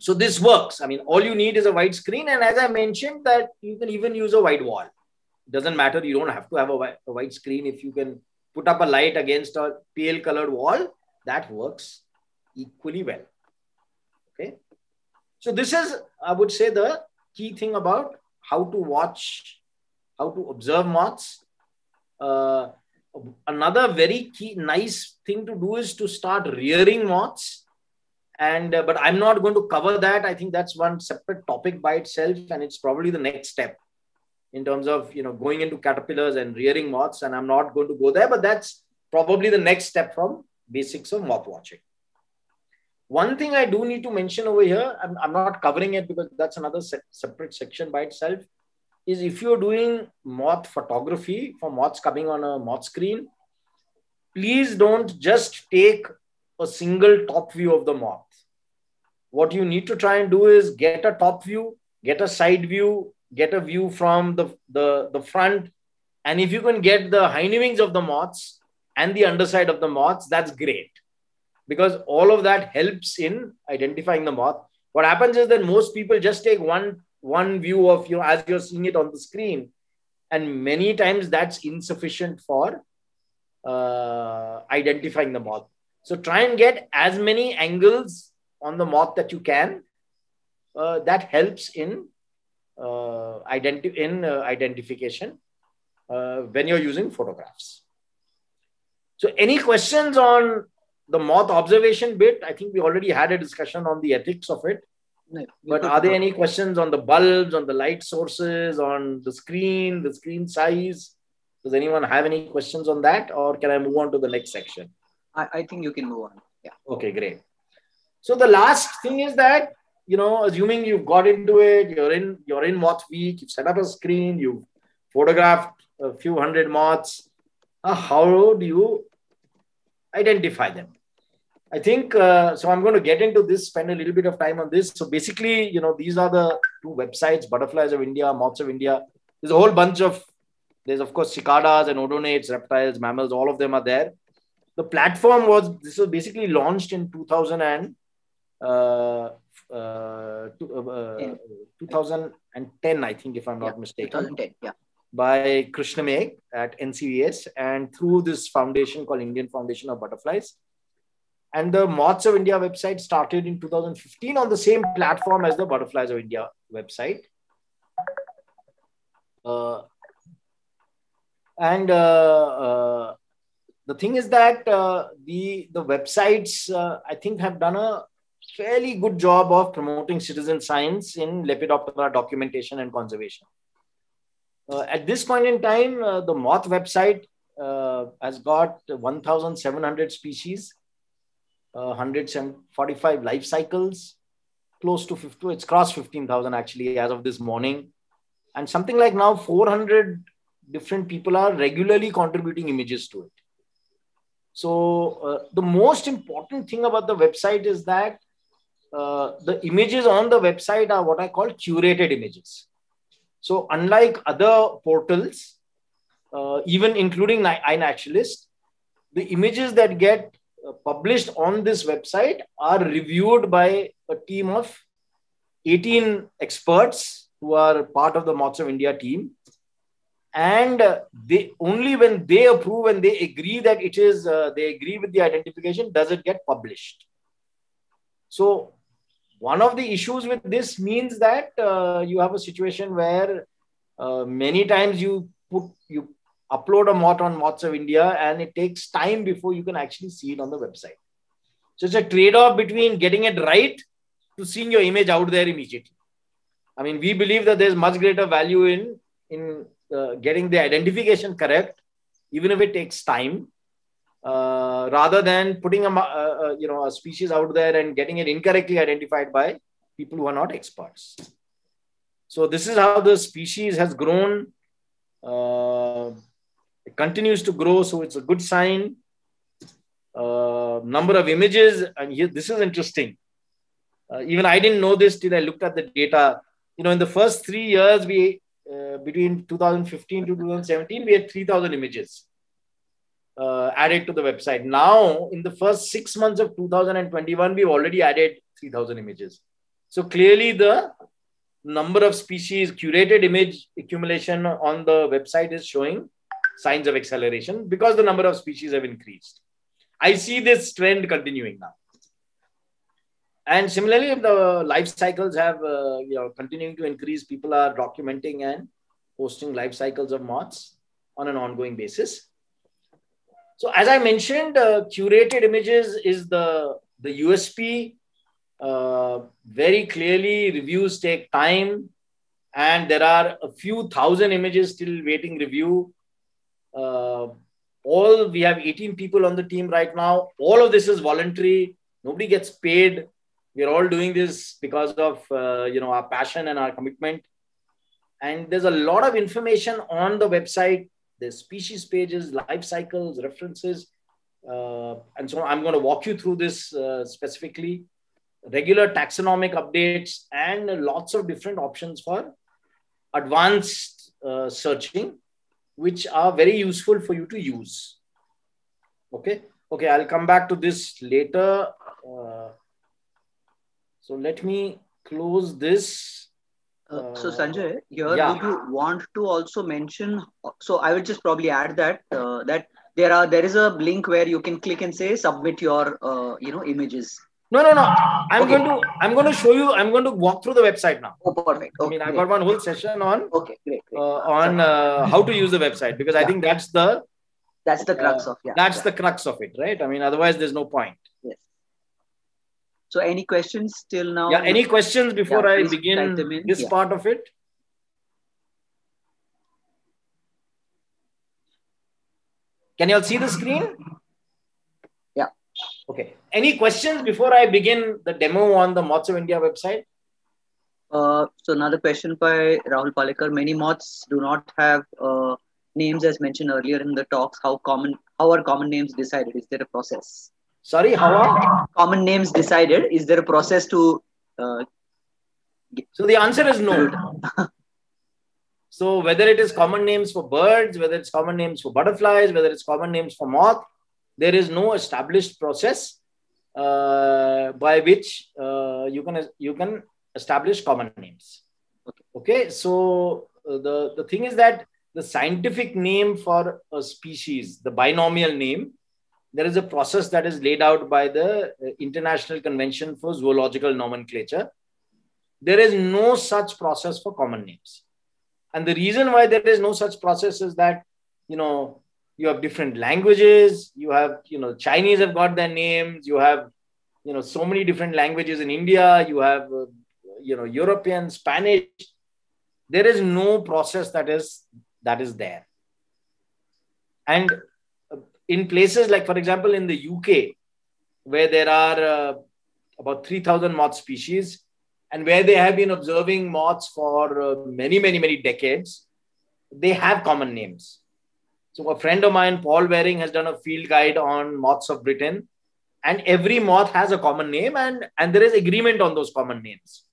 So this works. I mean, all you need is a white screen. And as I mentioned that you can even use a white wall. It doesn't matter. You don't have to have a white screen. If you can put up a light against a pale colored wall, that works equally well. Okay. So this is, I would say, the key thing about how to watch, how to observe moths. Another very key, nice thing to do is to start rearing moths. And but I'm not going to cover that. I think that's one separate topic by itself, and it's probably the next step in terms of going into caterpillars and rearing moths. And I'm not going to go there, but that's probably the next step from basics of moth watching. One thing I do need to mention over here, I'm not covering it because that's another separate section by itself, is if you're doing moth photography for moths coming on a moth screen, please don't just take a single top view of the moth. What you need to try and do is get a top view, get a side view, get a view from the front. And if you can get the hind wings of the moths and the underside of the moths, that's great. Because all of that helps in identifying the moth. What happens is that most people just take one view of, as you're seeing it on the screen. And many times that's insufficient for identifying the moth. So try and get as many angles on the moth that you can. That helps in identification when you're using photographs. So any questions on the moth observation bit? I think we already had a discussion on the ethics of it. No, but are there any questions on the bulbs, on the light sources, on the screen size? Does anyone have any questions on that, or can I move on to the next section? I think you can move on. Yeah. Okay, great. So the last thing is that assuming you've got into it, you're in Moth Week, you've set up a screen, you've photographed a few hundred moths. How do you identify them? I think, so I'm going to get into this, spend a little bit of time on this. So basically, these are the two websites, Butterflies of India, Moths of India. There's a whole bunch of, there's of course cicadas and odonates, reptiles, mammals, all of them are there. The platform this was basically launched in 2010, I think, if I'm not mistaken. 2010, yeah. By Krishna Megh at NCVS, and through this foundation called Indian Foundation of Butterflies. And the Moths of India website started in 2015 on the same platform as the Butterflies of India website. The thing is that the websites, I think, have done a fairly good job of promoting citizen science in Lepidoptera documentation and conservation. At this point in time, the Moth website has got 1,700 species, 145 life cycles, close to 50. It's crossed 15,000 actually as of this morning. And something like now 400 different people are regularly contributing images to it. So the most important thing about the website is that the images on the website are what I call curated images. So unlike other portals, even including iNaturalist, the images that get published on this website are reviewed by a team of 18 experts who are part of the Moths of India team. And they only when they approve and they agree that it is, they agree with the identification, does it get published. So one of the issues with this means that you have a situation where many times you upload a moth on Moths of India and it takes time before you can actually see it on the website. So it's a trade-off between getting it right to seeing your image out there immediately. I mean, we believe that there's much greater value in getting the identification correct, even if it takes time, rather than putting a species out there and getting it incorrectly identified by people who are not experts. So this is how the species has grown. It continues to grow, so it's a good sign. Number of images, and here this is interesting. Even I didn't know this till I looked at the data. In the first 3 years, we between 2015 to 2017, we had 3,000 images added to the website. Now, in the first 6 months of 2021, we've already added 3,000 images. So clearly, the number of species, curated image accumulation on the website is showing signs of acceleration because the number of species have increased. I see this trend continuing now. And similarly, if the life cycles have continuing to increase, people are documenting and posting life cycles of moths on an ongoing basis. So as I mentioned, curated images is the USP. Very clearly, reviews take time, and there are a few thousand images still waiting review. We have 18 people on the team right now. All of this is voluntary. Nobody gets paid. We're all doing this because of our passion and our commitment. And there's a lot of information on the website. There's species pages, life cycles, references. And so I'm going to walk you through this specifically. Regular taxonomic updates and lots of different options for advanced searching, which are very useful for you to use. Okay, I'll come back to this later. So let me close this. So Sanjay, here would you want to also mention? So I will just probably add that that there is a link where you can click and say submit your images. No. I'm going to show you. I'm going to walk through the website now. Oh, perfect. I mean, I've got one whole session on great. On how to use the website, because I think that's the crux of the crux of it, right? I mean, otherwise there's no point. Yes. So any questions till now? Yeah, any questions before I begin this part of it? Can you all see the screen? Yeah. Okay. Any questions before I begin the demo on the Moths of India website? So another question by Rahul Palekar. Many moths do not have names as mentioned earlier in the talks. How are common names decided? Is there a process? Sorry, how are? Common names decided. Is there a process to So the answer is no. So whether it is common names for birds, whether it's common names for butterflies, whether it's common names for moth, there is no established process by which you can establish common names. Okay, so the thing is that the scientific name for a species, the binomial name, there is a process that is laid out by the International Convention for Zoological Nomenclature. There is no such process for common names. And the reason why there is no such process is that, you have different languages, you have, Chinese have got their names, you have, so many different languages in India, you have, European, Spanish. There is no process that is there. And in places like, for example, in the UK, where there are about 3,000 moth species, and where they have been observing moths for many, many, many decades, they have common names. So a friend of mine, Paul Waring, has done a field guide on moths of Britain, and every moth has a common name, and there is agreement on those common names.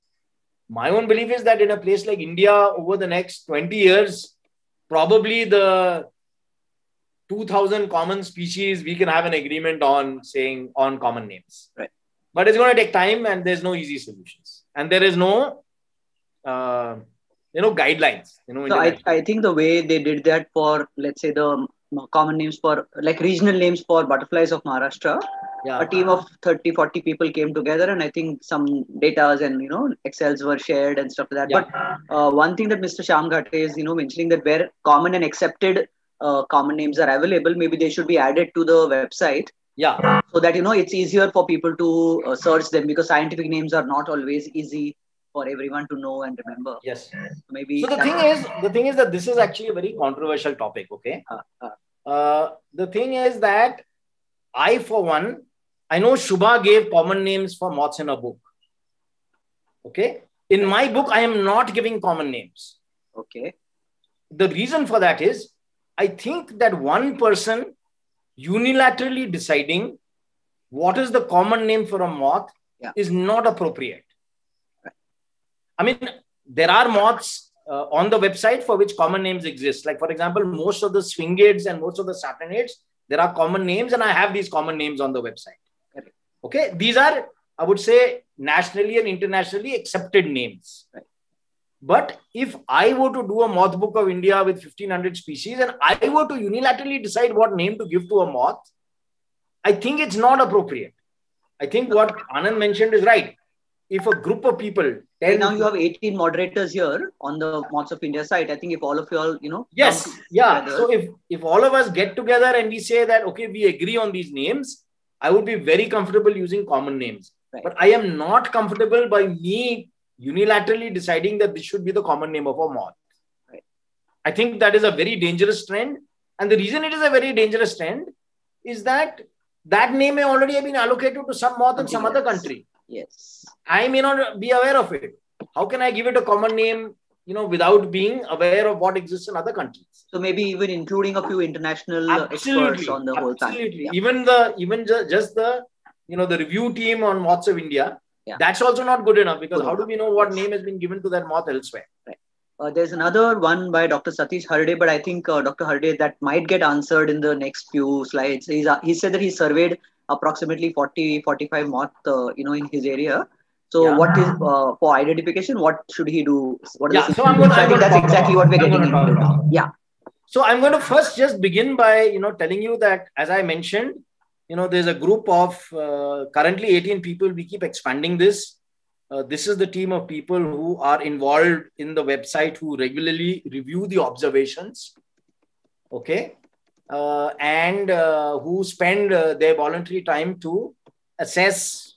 My own belief is that in a place like India, over the next 20 years, probably the 2,000 common species, we can have an agreement on common names. Right. But it's going to take time, and there's no easy solutions. And there is no, guidelines. So I think the way they did that for, let's say, the common names for, like regional names for butterflies of Maharashtra, a team of 30, 40 people came together, and I think some datas and, Excels were shared and stuff like that. Yeah. But one thing that Mr. Shyam Ghate is, mentioning that where common and accepted common names are available, maybe they should be added to the website. Yeah. So that, it's easier for people to search them, because scientific names are not always easy for everyone to know and remember. Yes. Maybe. So the thing is that this is actually a very controversial topic. Okay. The thing is that I, for one, I know Shubha gave common names for moths in a book. Okay. In my book, I am not giving common names. Okay. The reason for that is, I think that one person unilaterally deciding what is the common name for a moth is not appropriate. Right. I mean, there are moths on the website for which common names exist. Like, for example, most of the Sphingids and most of the Saturniids, there are common names, and I have these common names on the website. Correct. Okay. These are, I would say, nationally and internationally accepted names. Right. But if I were to do a moth book of India with 1,500 species, and I were to unilaterally decide what name to give to a moth, I think it's not appropriate. I think what Anand mentioned is right. If a group of people... now you have 18 moderators here on the Moths of India site. I think if all of you all, Yes. Yeah. So if all of us get together and we say that, okay, we agree on these names, I would be very comfortable using common names. Right. But I am not comfortable by me unilaterally deciding that this should be the common name of a moth. Right. I think that is a very dangerous trend. And the reason it is a very dangerous trend is that name may already have been allocated to some moth in some other country. Yes. I may not be aware of it. How can I give it a common name, without being aware of what exists in other countries? So maybe even including a few international experts on the whole thing. Absolutely. Yeah. Even just the review team on Moths of India, that's also not good enough, because how do we know what name has been given to that moth elsewhere? Right. There's another one by Dr. Satish Harde, but I think Dr. Harde, that might get answered in the next few slides. He said that he surveyed approximately 40-45 moth, in his area. So what is for identification? What should he do? What is so I think that's exactly what we're getting into now. Yeah. So I'm going to first just begin by telling you that, as I mentioned, there's a group of currently 18 people. We keep expanding this. This is the team of people who are involved in the website, who regularly review the observations. Okay. And who spend their voluntary time to assess,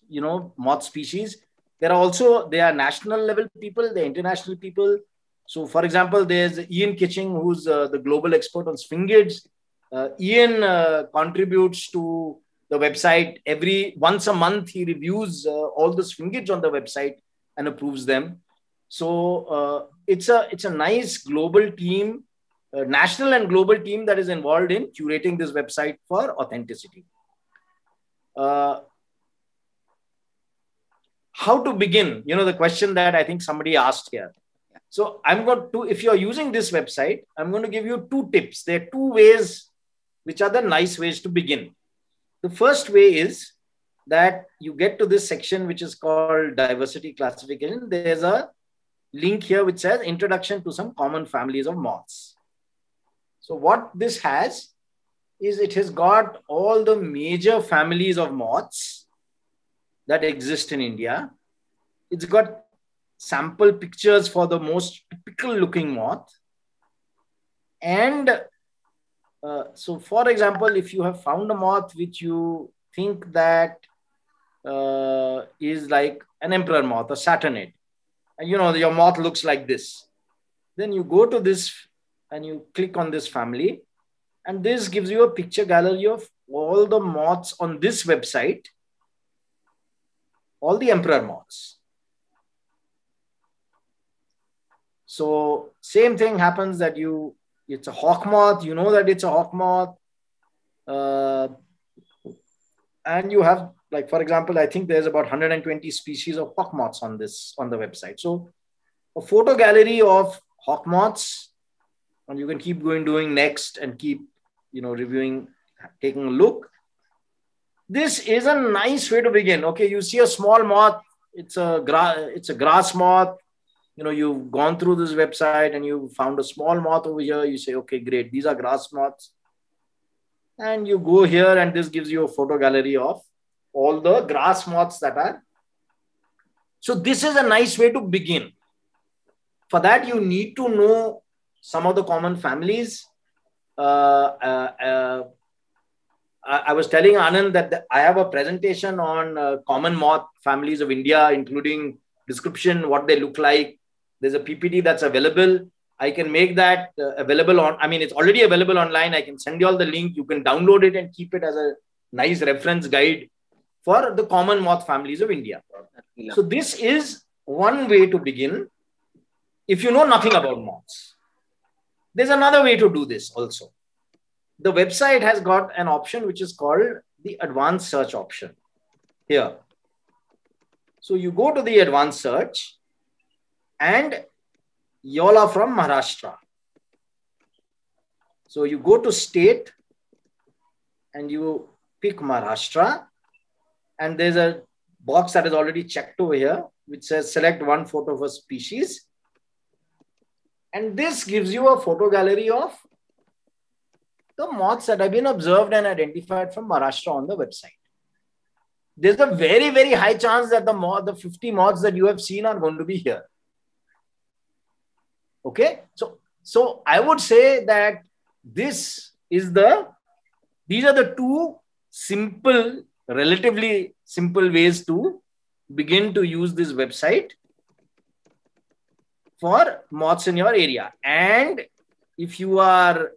moth species. There are national level people, there are international people. So, for example, there's Ian Kitching, who's the global expert on Sphingids. Ian contributes to the website once a month. He reviews all the Sphingids on the website and approves them. So it's a nice global team, national and global team that is involved in curating this website for authenticity. How to begin? The question that I think somebody asked here. So I'm going to, if you're using this website, I'm going to give you 2 tips. There are 2 ways, which are the nice ways to begin. The first way is that you get to this section, which is called diversity classification. There's a link here which says introduction to some common families of moths. So what this has is it has got all the major families of moths that exist in India. It's got sample pictures for the most typical looking moth. And so, for example, if you have found a moth which you think that is like an emperor moth, a Saturnid, and your moth looks like this, then you go to this and you click on this family, and this gives you a picture gallery of all the moths on this website, all the emperor moths. So same thing happens that it's a hawk moth, you know that it's a hawk moth. And you have, like, for example, I think there's about 120 species of hawk moths on the website. So a photo gallery of hawk moths, and you can keep doing next and keep, reviewing, taking a look. This is a nice way to begin. Okay, you see a small moth, it's a grass moth. You've gone through this website and you found a small moth over here. You say, okay, great. These are grass moths. And you go here and this gives you a photo gallery of all the grass moths that are. So this is a nice way to begin. For that, you need to know some of the common families. I was telling Anand that I have a presentation on common moth families of India, including description, what they look like. There's a PPT that's available. I can make that available it's already available online. I can send you all the link. You can download it and keep it as a nice reference guide for the common moth families of India. Yeah. So this is one way to begin if you know nothing about moths. There's another way to do this also. The website has got an option which is called the advanced search option here. So you go to the advanced search and you all are from Maharashtra. So you go to state and you pick Maharashtra, and there's a box that is already checked over here which says select one photo of a species. And this gives you a photo gallery of the moths that have been observed and identified from Maharashtra on the website. There's a very, very high chance that the 50 moths that you have seen are going to be here. Okay, so I would say that these are the 2 relatively simple ways to begin to use this website for moths in your area. And if you are,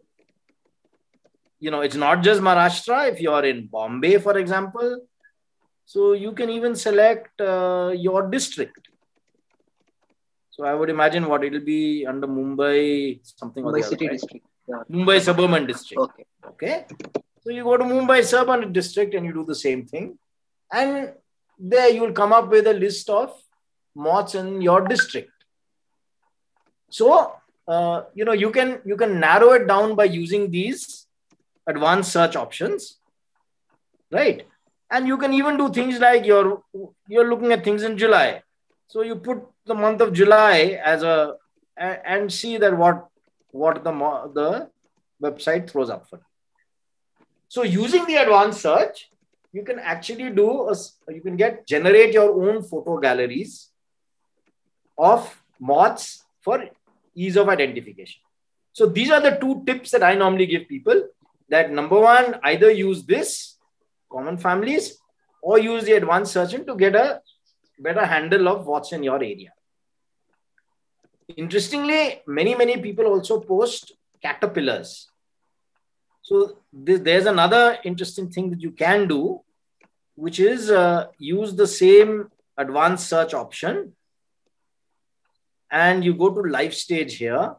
it's not just Maharashtra. If you are in Bombay, for example, so you can even select your district. So I would imagine what it will be under Mumbai, something Mumbai city district. Yeah. Mumbai suburban district. Okay. So you go to Mumbai suburban district and you do the same thing. And there you will come up with a list of moths in your district. So, you can narrow it down by using these advanced search options, right? And you can even do things like you're looking at things in July. So you put the month of July and see that what the website throws up for you. So using the advanced search, you can actually generate your own photo galleries of moths for ease of identification. So these are the 2 tips that I normally give people, that number 1, either use this common families or use the advanced searching to get a better handle of what's in your area. Interestingly, many people also post caterpillars. So there's another interesting thing that you can do, which is use the same advanced search option and you go to live stage here,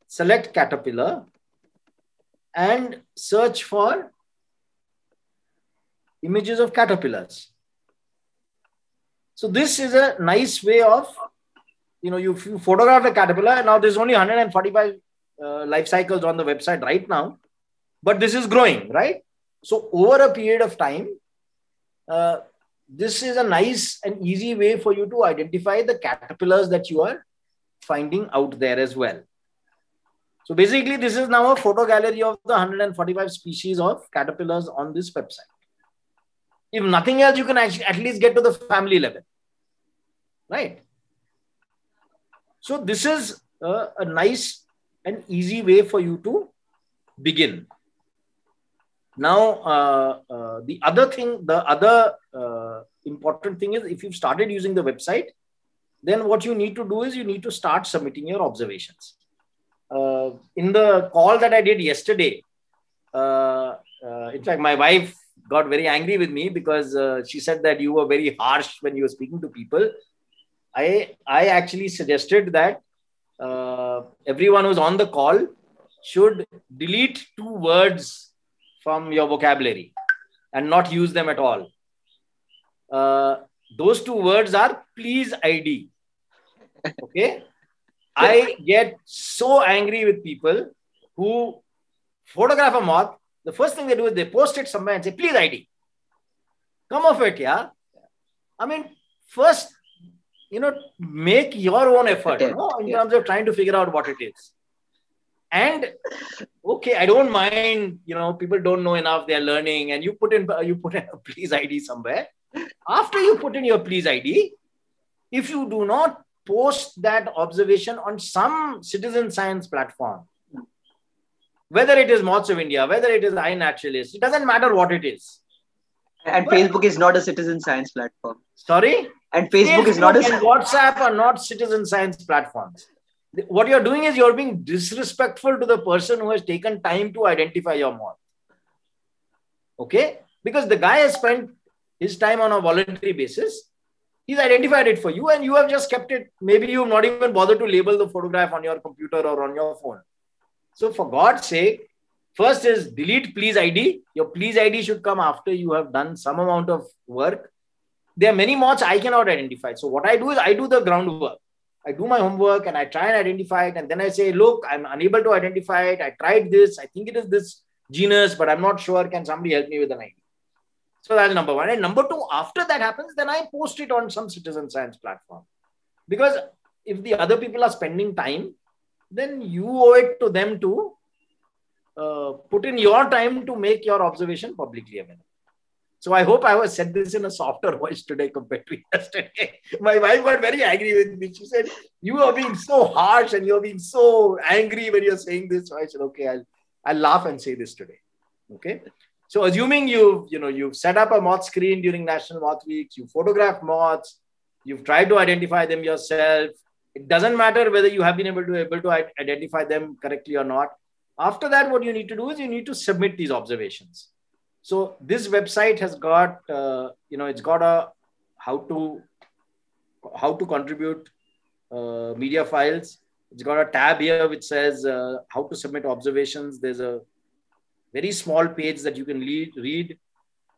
select caterpillar and search for images of caterpillars. So this is a nice way of, you photograph a caterpillar. Now there's only 145 life cycles on the website right now, but this is growing, right? So over a period of time, this is a nice and easy way for you to identify the caterpillars that you are finding out there as well. So basically, this is now a photo gallery of the 145 species of caterpillars on this website. If nothing else, you can actually at least get to the family level, right? So this is a nice and easy way for you to begin. Now, the other important thing is, if you've started using the website, then what you need to do is you need to start submitting your observations. In the call that I did yesterday, in fact, my wife got very angry with me because she said that you were very harsh when you were speaking to people. I actually suggested that everyone who's on the call should delete 2 words from your vocabulary and not use them at all. Those 2 words are please ID. Okay. I get so angry with people who photograph a moth. The first thing they do is they post it somewhere and say, please ID. Come off it, yeah. I mean, first, make your own effort, in terms of trying to figure out what it is. And okay, I don't mind, people don't know enough, they're learning, and you put in a please ID somewhere. After you put in your please ID, if you do not post that observation on some citizen science platform, whether it is Moths of India, whether it is iNaturalist, it doesn't matter what it is. And Facebook is not a citizen science platform. Sorry? And Facebook is not a... and WhatsApp are not citizen science platforms. What you're doing is you're being disrespectful to the person who has taken time to identify your moth. Okay? Because the guy has spent his time on a voluntary basis. He's identified it for you and you have just kept it. Maybe you've not even bothered to label the photograph on your computer or on your phone. So for God's sake, first is delete please ID. Your please ID should come after you have done some amount of work. There are many moths I cannot identify. So what I do is I do the groundwork. I do my homework and I try and identify it. And then I say, look, I'm unable to identify it. I tried this. I think it is this genus, but I'm not sure. Can somebody help me with an ID? So that's number 1. And number 2, after that happens, then I post it on some citizen science platform. Because if the other people are spending time, then you owe it to them to put in your time to make your observation publicly available. So I hope I was said this in a softer voice today compared to yesterday. My wife got very angry with me. She said, you are being so harsh and you're being so angry when you're saying this. So I said, okay, I'll laugh and say this today. Okay. So assuming you've set up a moth screen during National Moth Week, you photograph moths, you've tried to identify them yourself. It doesn't matter whether you have been able to identify them correctly or not. After that, what you need to do is you need to submit these observations. So this website has got, it's got a how to contribute media files. It's got a tab here which says how to submit observations. There's a very small page that you can read,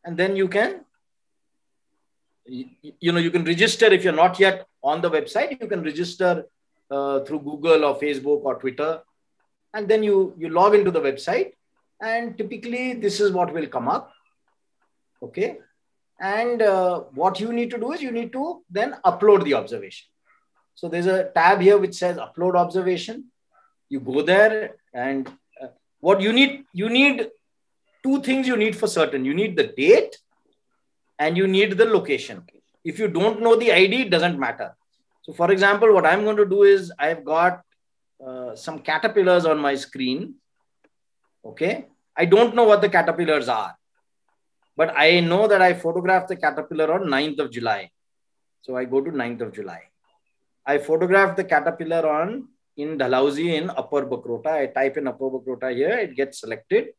and then you can, you can register. If you're not yet on the website, you can register through Google or Facebook or Twitter, and then you log into the website. And typically, this is what will come up. Okay. And what you need to do is you need to then upload the observation. So there's a tab here which says upload observation. You go there and what you need 2 things you need for certain. You need the date and you need the location. If you don't know the ID, it doesn't matter. So for example, what I'm going to do is I've got some caterpillars on my screen. Okay. I don't know what the caterpillars are, but I know that I photographed the caterpillar on 9th of July. So I go to 9th of July. I photographed the caterpillar in Dalhousie in Upper Bakrota. I type in Upper Bakrota here. It gets selected.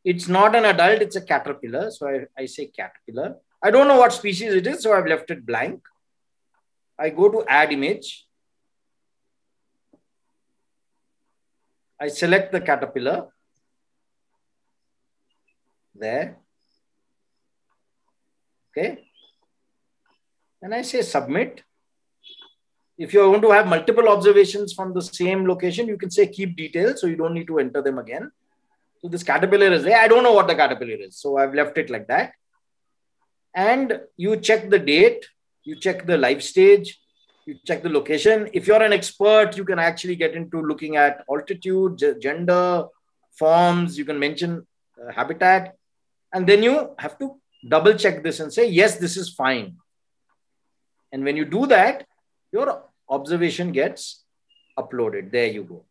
It's not an adult. It's a caterpillar. So I say caterpillar. I don't know what species it is. So I've left it blank. I go to add image. I select the caterpillar there. Okay. And I say submit. If you're going to have multiple observations from the same location, you can say keep details. So you don't need to enter them again. So this caterpillar is there. I don't know what the caterpillar is. So I've left it like that. And you check the date. You check the life stage. You check the location. If you're an expert, you can actually get into looking at altitude, gender, forms. You can mention habitat. And then you have to double check this and say, yes, this is fine. And when you do that, your observation gets uploaded. There you go.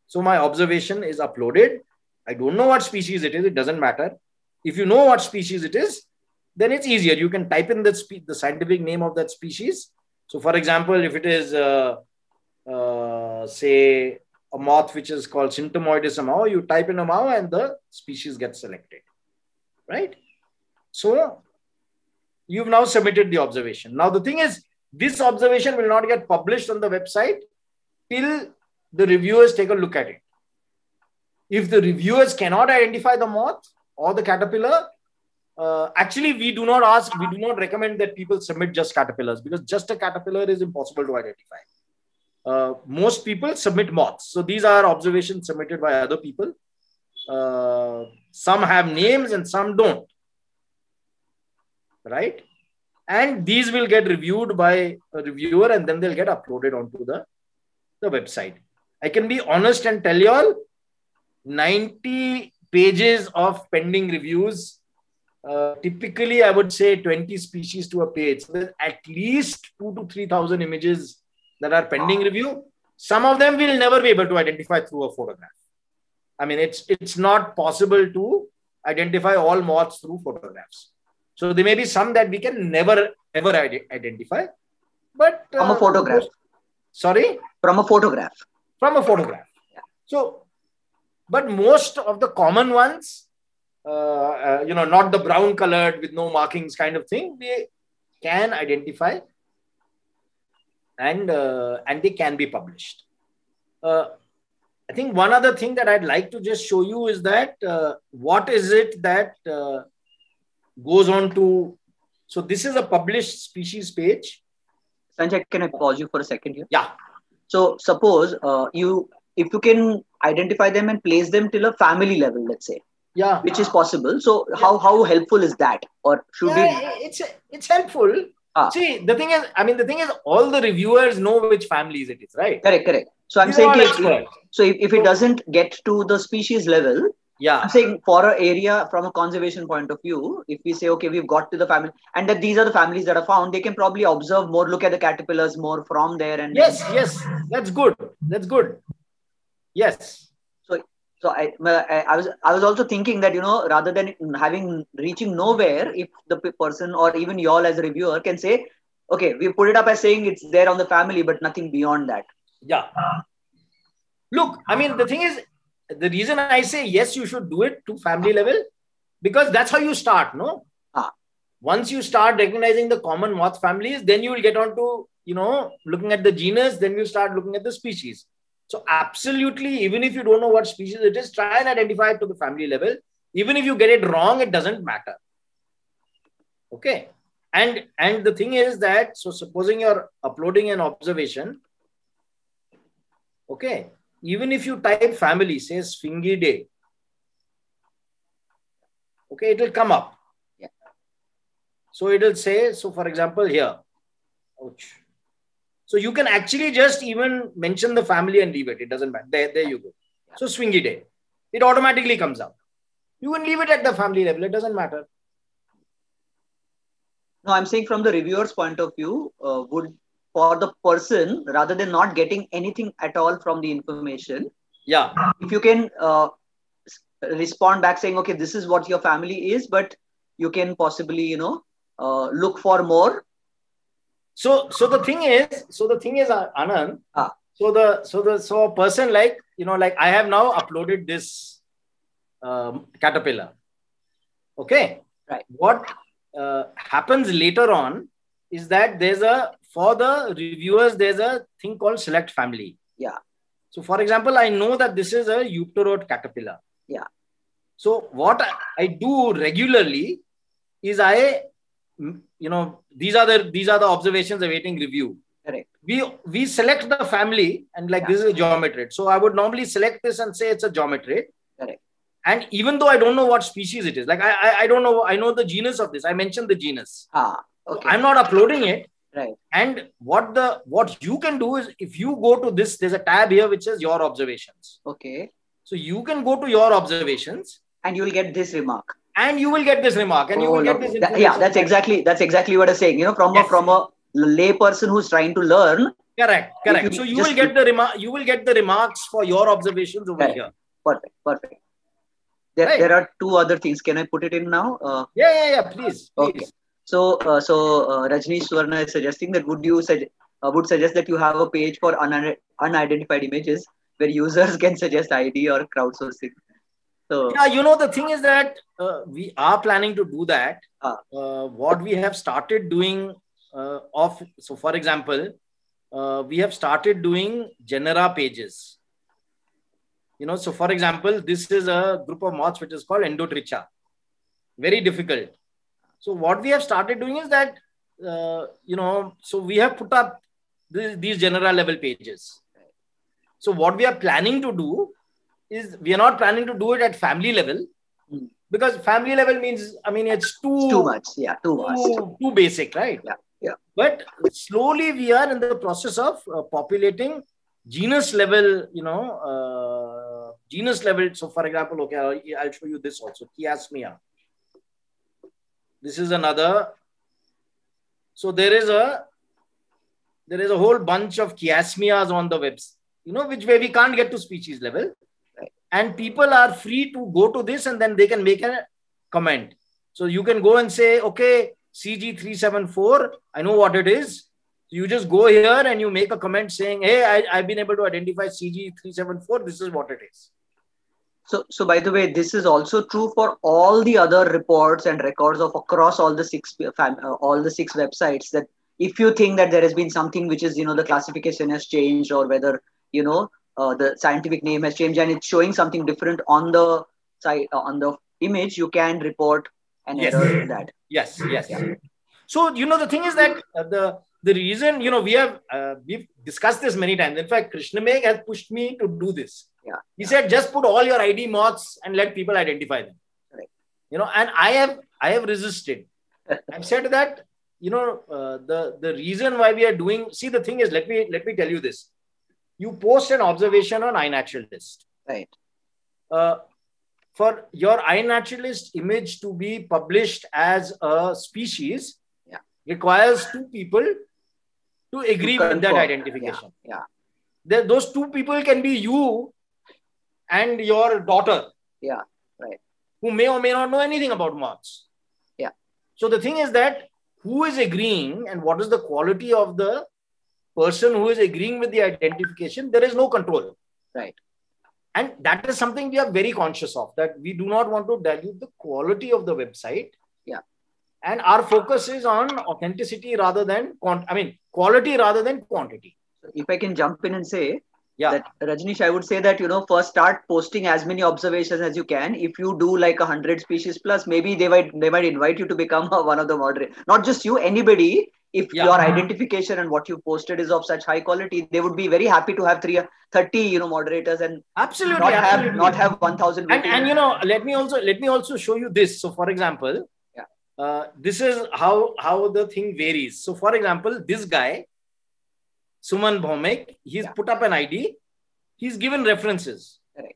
So my observation is uploaded. I don't know what species it is. It doesn't matter. If you know what species it is, then it's easier. You can type in the scientific name of that species. So for example, if it is, say, a moth which is called Symptomoidis amau, you type in amau and the species gets selected. Right? So you've now submitted the observation. Now the thing is, this observation will not get published on the website till the reviewers take a look at it. If the reviewers cannot identify the moth or the caterpillar, actually we do not recommend that people submit just caterpillars, because just a caterpillar is impossible to identify. Most people submit moths. So these are observations submitted by other people. Some have names and some don't. Right? And these will get reviewed by a reviewer and then they'll get uploaded onto the website. I can be honest and tell you all, 90 pages of pending reviews. Typically, I would say 20 species to a page. So there's at least 2,000 to 3,000 images that are pending review. Some of them we'll never be able to identify through a photograph. I mean, it's not possible to identify all moths through photographs. So there may be some that we can never, ever identify. But from a photograph. Sorry? From a photograph. From a photograph. Yeah. So, but most of the common ones, not the brown colored with no markings kind of thing, they can identify and they can be published. I think one other thing that I'd like to just show you is that what is it that goes on to, so this is a published species page. Sanjay, can I pause you for a second here? Yeah. So suppose if you can identify them and place them till a family level, let's say. Yeah. Which is possible. So how helpful is that? Or should we? It's helpful. See, the thing is, all the reviewers know which families it is, right? Correct. So I'm saying, if it doesn't get to the species level, I'm saying for an area from a conservation point of view, if we say, okay, we've got to the family and that these are the families that are found, they can probably observe more, look at the caterpillars more from there. And yes, that's good. Yes. So I was also thinking that, rather than reaching nowhere, if the person or even you all as a reviewer can say, okay, we put it up as saying it's there on the family, but nothing beyond that. Yeah. Look, I mean, the thing is, the reason I say yes, you should do it to family level, because that's how you start, no? Once you start recognizing the common moth families, then you will get on to, looking at the genus, then you start looking at the species. So absolutely, even if you don't know what species it is, try and identify it to the family level. Even if you get it wrong, it doesn't matter. Okay. And the thing is that, so supposing you're uploading an observation, okay, even if you type family, say Sphingidae, okay, it will come up. Yeah. So it will say, so for example, here, ouch. So you can actually just even mention the family and leave it. It doesn't matter. There you go. So Sphingidae, it automatically comes out. You can leave it at the family level. It doesn't matter. No, I'm saying from the reviewer's point of view, for the person, rather than not getting anything at all from the information, if you can respond back saying, okay, this is what your family is, but you can possibly, look for more. So the thing is, Anand. So a person like I have now uploaded this caterpillar. Okay. Right. What happens later on is that for the reviewers, there's a thing called select family. Yeah. So for example, I know that this is a Eupterot caterpillar. Yeah. So what I do regularly is these are the observations awaiting review. Correct. We select the family and like this is a geometrid. So I would normally select this and say it's a geometrid. Correct. And even though I don't know what species it is, like I don't know, I know the genus of this. I mentioned the genus. Okay. So I'm not uploading it. Right. And what you can do is if you go to this, there's a tab here which says your observations. Okay. So you can go to your observations. And you will get this remark. And you will get this remark. And you will get this information. Yeah, that's exactly what I'm saying. You know, from a lay person who's trying to learn. Correct. So you will get the remarks for your observations over here. Perfect. There are two other things. Can I put it in now? Please. Okay. So Rajneesh Suvarna is suggesting that would suggest that you have a page for unidentified images where users can suggest ID or crowdsourcing. So the thing is that we are planning to do that. What we have started doing so for example, we have started doing genera pages. So for example, this is a group of moths which is called Endotricha. Very difficult. So what we have started doing is that, so we have put up these genera level pages. So what we are planning to do is we are not planning to do it at family level because family level means, it's too much. Yeah, too basic, right? Yeah. But slowly we are in the process of populating genus level, genus level. So for example, okay, I'll show you this also, Chiasmia. This is another. So there is a whole bunch of Chiasmias on the webs, where we can't get to species level. Right. And people are free to go to this and then they can make a comment. So you can go and say, okay, CG374, I know what it is. You just go here and you make a comment saying, hey, I've been able to identify CG374. This is what it is. So by the way, this is also true for all the other reports and records of across all the six websites, that if you think that there has been something which is, the classification has changed or whether, the scientific name has changed and it's showing something different on the site, on the image, you can report an error in that. Yes. Yeah. So, the thing is that the reason, we've discussed this many times. In fact, Krishnamegh has pushed me to do this. Yeah. He said, just put all your ID moths and let people identify them. Right. And I have resisted. I've said that, the reason why we are doing, see, the thing is, let me tell you this. You post an observation on iNaturalist. Right. For your iNaturalist image to be published as a species requires two people to agree with that identification. Yeah. Those two people can be you and your daughter. Yeah. Right. Who may or may not know anything about moths. Yeah. So the thing is that who is agreeing and what is the quality of the person who is agreeing with the identification, there is no control. Right. And that is something we are very conscious of, that we do not want to dilute the quality of the website. Yeah. And our focus is on authenticity rather than quality rather than quantity. So if I can jump in and say that, Rajneesh, I would say that, first start posting as many observations as you can. If you do like 100 species plus, maybe they might invite you to become one of the moderators. Not just you, anybody. If your identification and what you posted is of such high quality, they would be very happy to have 30 moderators and absolutely not have 1,000. And let me also show you this. So for example, this is how the thing varies. So for example, this guy, Suman Bhaumek, he's put up an ID. He's given references. Correct.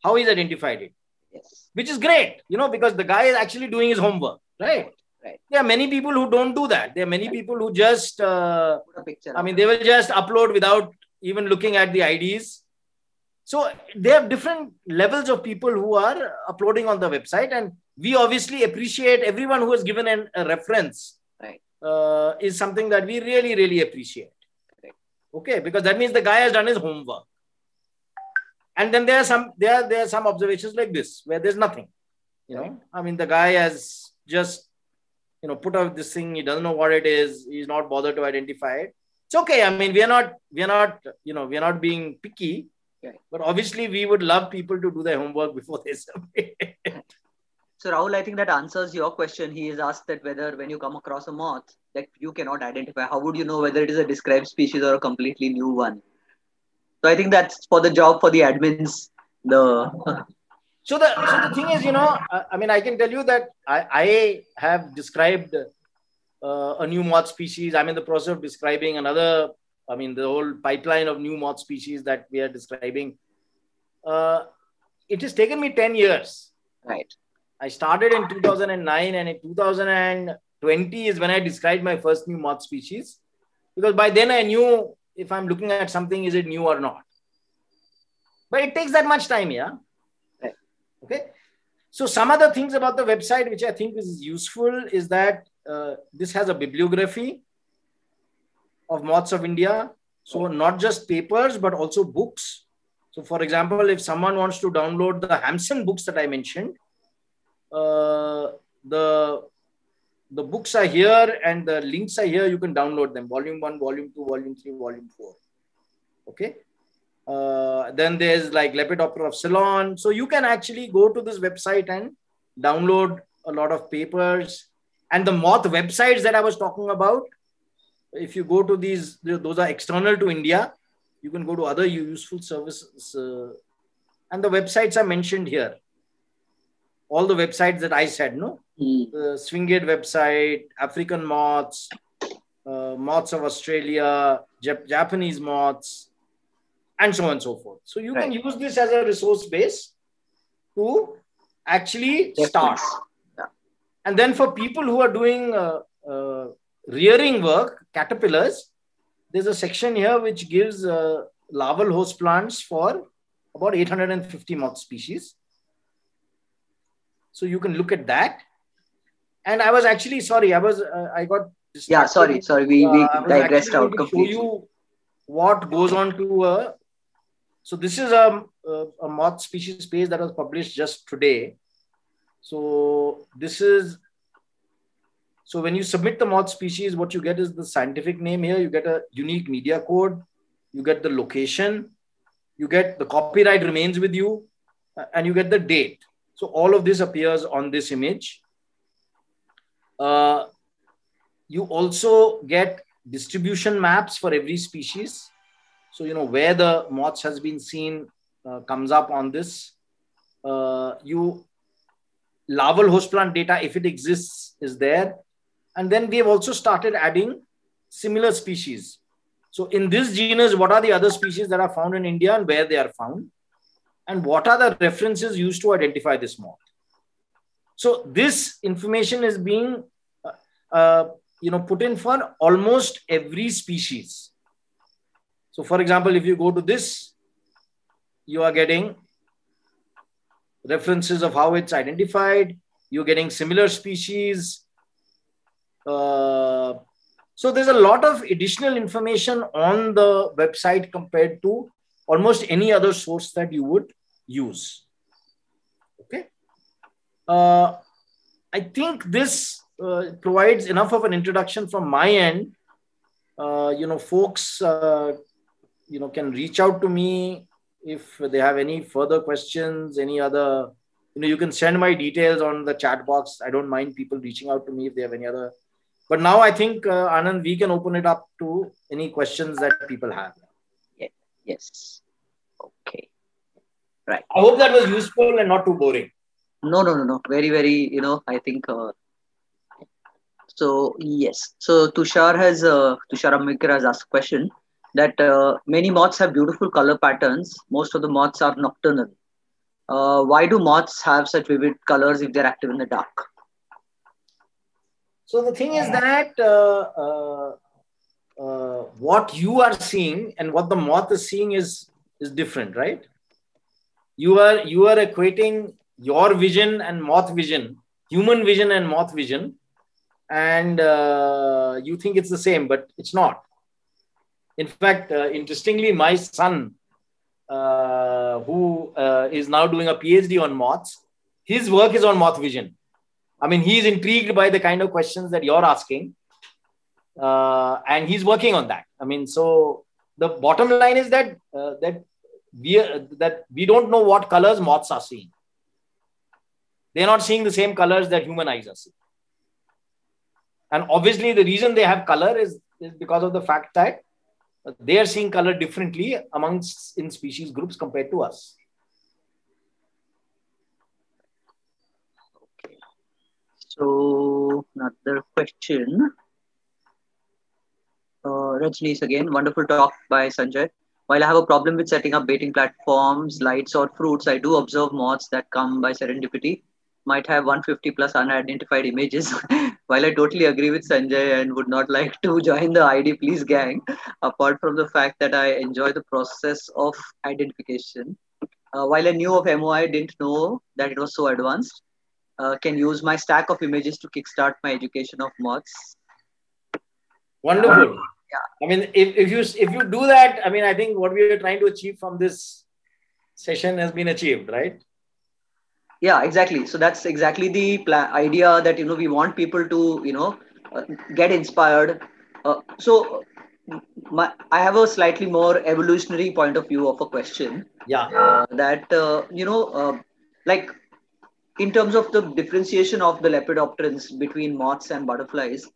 How he's identified it. Yes. Which is great, because the guy is actually doing his homework, right? Right. There are many people who don't do that. There are many people who just, put a picture. They will just upload without even looking at the IDs. So there are different levels of people who are uploading on the website, and we obviously appreciate everyone who has given a reference. Right. Is something that we really, really appreciate. Right. Okay, because that means the guy has done his homework. And then there are some observations like this where there's nothing. The guy has just put out this thing. He doesn't know what it is. He's not bothered to identify it. It's okay. We are not being picky. Right. But obviously, we would love people to do their homework before they submit. So Rahul, I think that answers your question. He is asked that whether when you come across a moth that you cannot identify, how would you know whether it is a described species or a completely new one? So I think that's for the job for the admins. The So the thing is, I mean, I can tell you that I have described a new moth species. I'm in the process of describing another. I mean, the whole pipeline of new moth species that we are describing. It has taken me 10 years. right. I started in 2009, and in 2020 is when I described my first new moth species. Because by then I knew if I'm looking at something, is it new or not? But it takes that much time, yeah? Right. Okay. So some other things about the website which I think is useful is that this has a bibliography of moths of India. So not just papers, but also books. So for example, if someone wants to download the Hampson books that I mentioned, the books are here and the links are here. You can download them. Volume 1, Volume 2, Volume 3, Volume 4. Okay. Then there's like Lepidoptera of Ceylon. So you can actually go to this website and download a lot of papers. And the moth websites that I was talking about, if you go to these, those are external to India. You can go to other useful services. And the websites are mentioned here. All the websites that I said, no? The Swingate website, African moths, moths of Australia, Japanese moths, and so on and so forth. So you can use this as a resource base to actually start. Yeah. And then for people who are doing rearing work, caterpillars, there's a section here which gives larval host plants for about 850 moth species. So you can look at that. And I was actually, sorry, I got distracted. Yeah, sorry. We digressed out completely. Show you what goes on to so this is a moth species page that was published just today. So this is, so when you submit the moth species, what you get is the scientific name here. You get a unique media code. You get the location. You get the copyright remains with you. And you get the date. So all of this appears on this image. You also get distribution maps for every species. So, where the moths has been seen comes up on this. Larval host plant data, if it exists, is there. And then we have also started adding similar species. So in this genus, what are the other species that are found in India and where they are found? And what are the references used to identify this moth? So this information is being put in for almost every species. So for example, if you go to this, you are getting references of how it's identified. You're getting similar species. So there's a lot of additional information on the website compared to almost any other source that you would use. Okay. I think this provides enough of an introduction from my end. Folks, can reach out to me if they have any further questions, any other, you can send my details on the chat box. I don't mind people reaching out to me if they have any other. But now I think, Anand, we can open it up to any questions that people have. Yeah. Yes. Okay. Right. I hope that was useful and not too boring. No. Very, very, I think. So, yes. So, Tushar Ambedkar has asked a question that many moths have beautiful color patterns. Most of the moths are nocturnal. Why do moths have such vivid colors if they're active in the dark? So the thing is that what you are seeing and what the moth is seeing is different, right? You are equating your vision and moth vision, human vision and moth vision, and you think it's the same, but it's not. In fact, interestingly, my son, who is now doing a PhD on moths, his work is on moth vision. I mean, he's intrigued by the kind of questions that you're asking, and he's working on that. I mean, so the bottom line is that we don't know what colors moths are seeing. They're not seeing the same colors that human eyes are seeing. And obviously, the reason they have color is because of the fact that they are seeing color differently amongst in species groups compared to us. Okay. So another question. Rajneesh again. Wonderful talk by Sanjay. While I have a problem with setting up baiting platforms, lights, or fruits, I do observe moths that come by serendipity. Might have 150 plus unidentified images. While I totally agree with Sanjay and would not like to join the ID Please gang, apart from the fact that I enjoy the process of identification. While I knew of MOI, I didn't know that it was so advanced. Can use my stack of images to kickstart my education of moths. Wonderful. Yeah. I mean, if you do that, I mean, I think what we are trying to achieve from this session has been achieved, right? Yeah, exactly. So that's exactly the idea that we want people to get inspired. So I have a slightly more evolutionary point of view of a question. Yeah. That like in terms of the differentiation of the lepidopterans between moths and butterflies,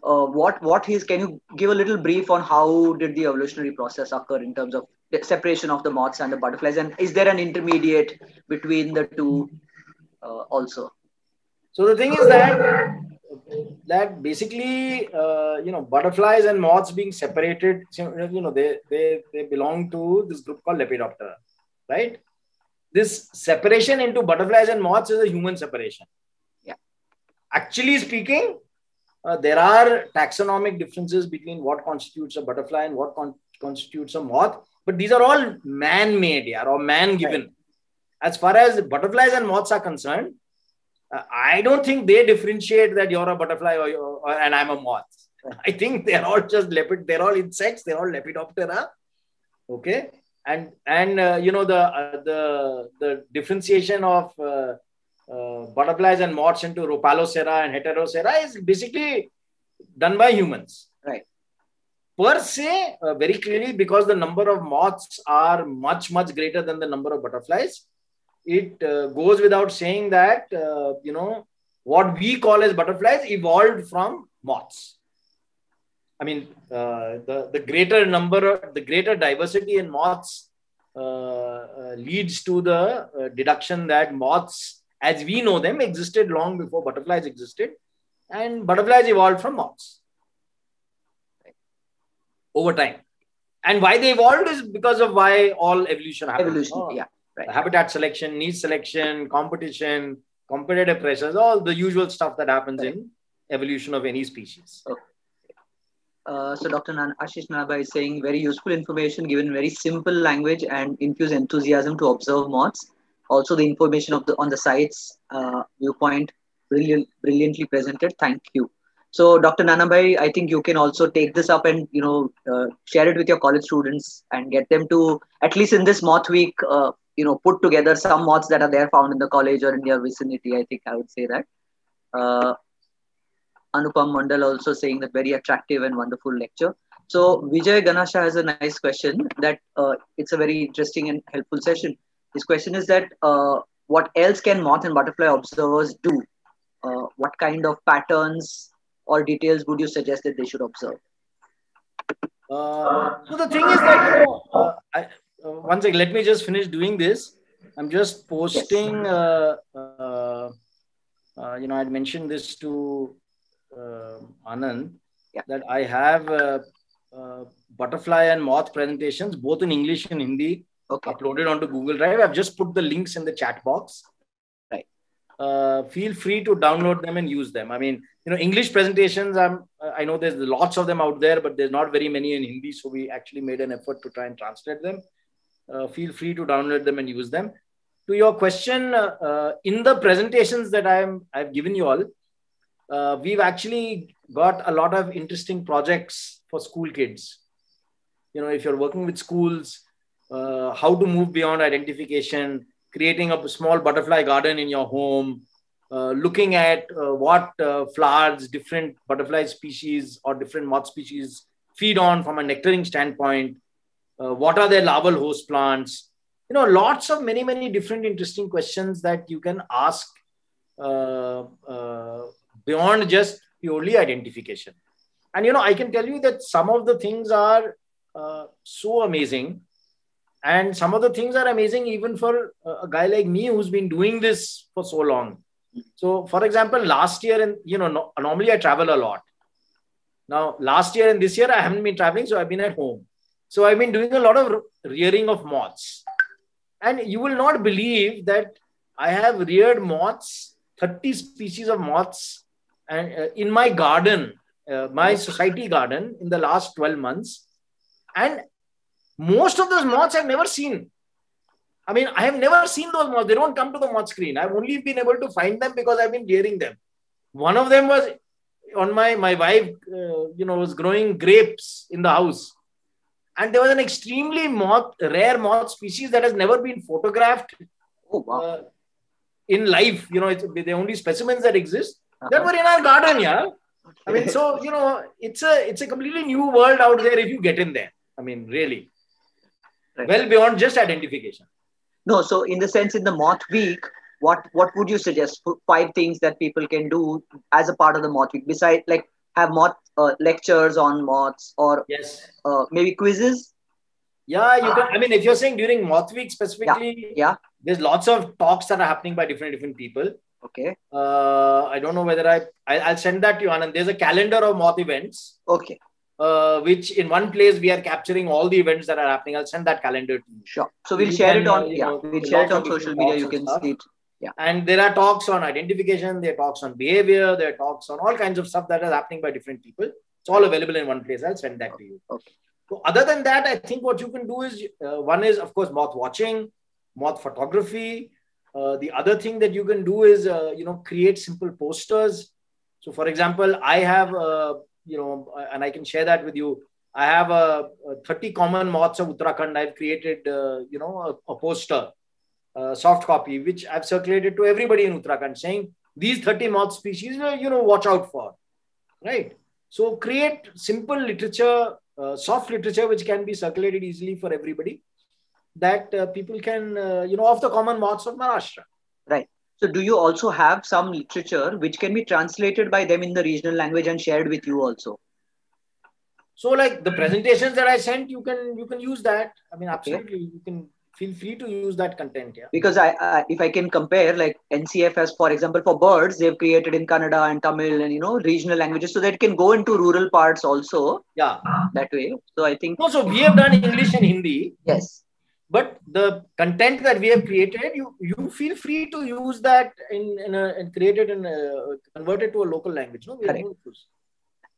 what is can you give a little brief on how did the evolutionary process occur in terms of the separation of the moths and the butterflies, and is there an intermediate between the two also? So the thing is that basically, butterflies and moths being separated, they belong to this group called Lepidoptera, right? This separation into butterflies and moths is a human separation. Yeah. Actually speaking, there are taxonomic differences between what constitutes a butterfly and what constitutes a moth, but these are all man-made, or man-given. Right. As far as butterflies and moths are concerned, I don't think they differentiate that you're a butterfly and I'm a moth. I think they're all just they're all insects, they're all Lepidoptera. Okay. And the differentiation of butterflies and moths into Rhopalocera and Heterocera is basically done by humans. Right. Per se, very clearly, because the number of moths are much, much greater than the number of butterflies, it goes without saying that, what we call as butterflies evolved from moths. I mean, the greater diversity in moths leads to the deduction that moths, as we know them, existed long before butterflies existed, and butterflies evolved from moths over time. And why they evolved is because of why all evolution happened. Evolution, yeah. Right. Habitat selection, niche selection, competition, competitive pressures, all the usual stuff that happens in evolution of any species. Okay. So Dr. Ashish Naba is saying very useful information given in very simple language and infuse enthusiasm to observe moths. Also the information on the sites viewpoint brilliantly presented. Thank you. So Dr. Nanabhai, I think you can also take this up and share it with your college students and get them to, at least in this moth week, put together some moths that are there found in the college or in your vicinity. I think I would say that. Anupam Mandal also saying that very attractive and wonderful lecture. So Vijay Ganasha has a nice question that it's a very interesting and helpful session. His question is that what else can moth and butterfly observers do? What kind of patterns or details would you suggest that they should observe? So the thing is that, one second, let me just finish doing this. I'm just posting, yes. I'd mentioned this to Anand, that I have butterfly and moth presentations, both in English and Hindi, uploaded onto Google Drive. I've just put the links in the chat box. Right. Feel free to download them and use them. I mean, English presentations, I know there's lots of them out there, but there's not very many in Hindi. So we actually made an effort to try and translate them. Feel free to download them and use them. To your question, in the presentations that I've given you all, we've actually got a lot of interesting projects for school kids. If you're working with schools, how to move beyond identification, creating a small butterfly garden in your home, looking at what flowers different butterfly species or different moth species feed on from a nectaring standpoint, what are their larval host plants, lots of many different interesting questions that you can ask beyond just purely identification. And, I can tell you that some of the things are so amazing. And some of the things are amazing even for a guy like me who's been doing this for so long. So, for example, last year, and normally I travel a lot. Now, last year and this year, I haven't been traveling, so I've been at home. So, I've been doing a lot of rearing of moths. And you will not believe that I have reared moths, 30 species of moths, and in my garden, my society garden, in the last 12 months. And most of those moths I've never seen. I mean, I have never seen those moths. They don't come to the moth screen. I've only been able to find them because I've been rearing them. One of them was on my wife, was growing grapes in the house. And there was an extremely rare moth species that has never been photographed in life. It's the only specimens that exist that were in our garden. Yeah. I mean, so, it's a completely new world out there if you get in there. I mean, really. Right. Well beyond just identification. No, so in the sense, in the Moth Week, what would you suggest? 5 things that people can do as a part of the Moth Week, besides like have moth lectures on moths, or yes, maybe quizzes? Yeah, you can. I mean, if you're saying during Moth Week specifically, there's lots of talks that are happening by different people. Okay. I don't know whether I'll send that to you, Anand. There's a calendar of moth events. Okay. Which in one place we are capturing all the events that are happening. I'll send that calendar to you. Sure. So we'll share it on. We'll share it on social media. You can see it. Yeah. And there are talks on identification. There are talks on behavior. There are talks on all kinds of stuff that is happening by different people. It's all available in one place. I'll send that to you. Okay. So other than that, I think what you can do is one is, of course, moth watching, moth photography. The other thing that you can do is create simple posters. So, for example, I have and I can share that with you. I have 30 common moths of Uttarakhand. I've created, a poster, soft copy, which I've circulated to everybody in Uttarakhand, saying these 30 moth species, watch out for, right? So create simple literature, soft literature, which can be circulated easily for everybody, that people can, of the common moths of Maharashtra. Right. So do you also have some literature which can be translated by them in the regional language and shared with you also? So like the presentations that I sent, you can use that. I mean, absolutely. Okay. You can feel free to use that content. Yeah. Because if I can compare, like NCF has, for example, for birds, they've created in Kannada and Tamil and, regional languages, so that it can go into rural parts also. Yeah. That way. So I think. No, so we have done English and Hindi. Yes. But the content that we have created, you feel free to use that and create it and convert it to a local language. No,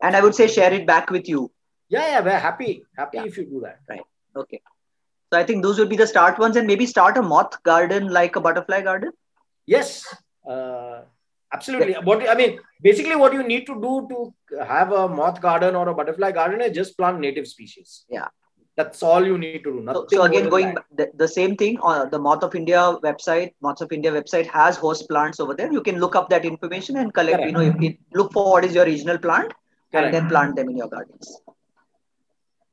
and I would say share it back with you. Yeah, we're happy if you do that. Right. Okay. So I think those would be the start ones, and maybe start a moth garden like a butterfly garden. Yes, absolutely. Basically what you need to do to have a moth garden or a butterfly garden is just plant native species. Yeah. That's all you need to do. So again, going the same thing on the Moth of India website. Moths of India website has host plants over there. You can look up that information and collect. Correct. Look for what is your regional plant. Correct. And then plant them in your gardens.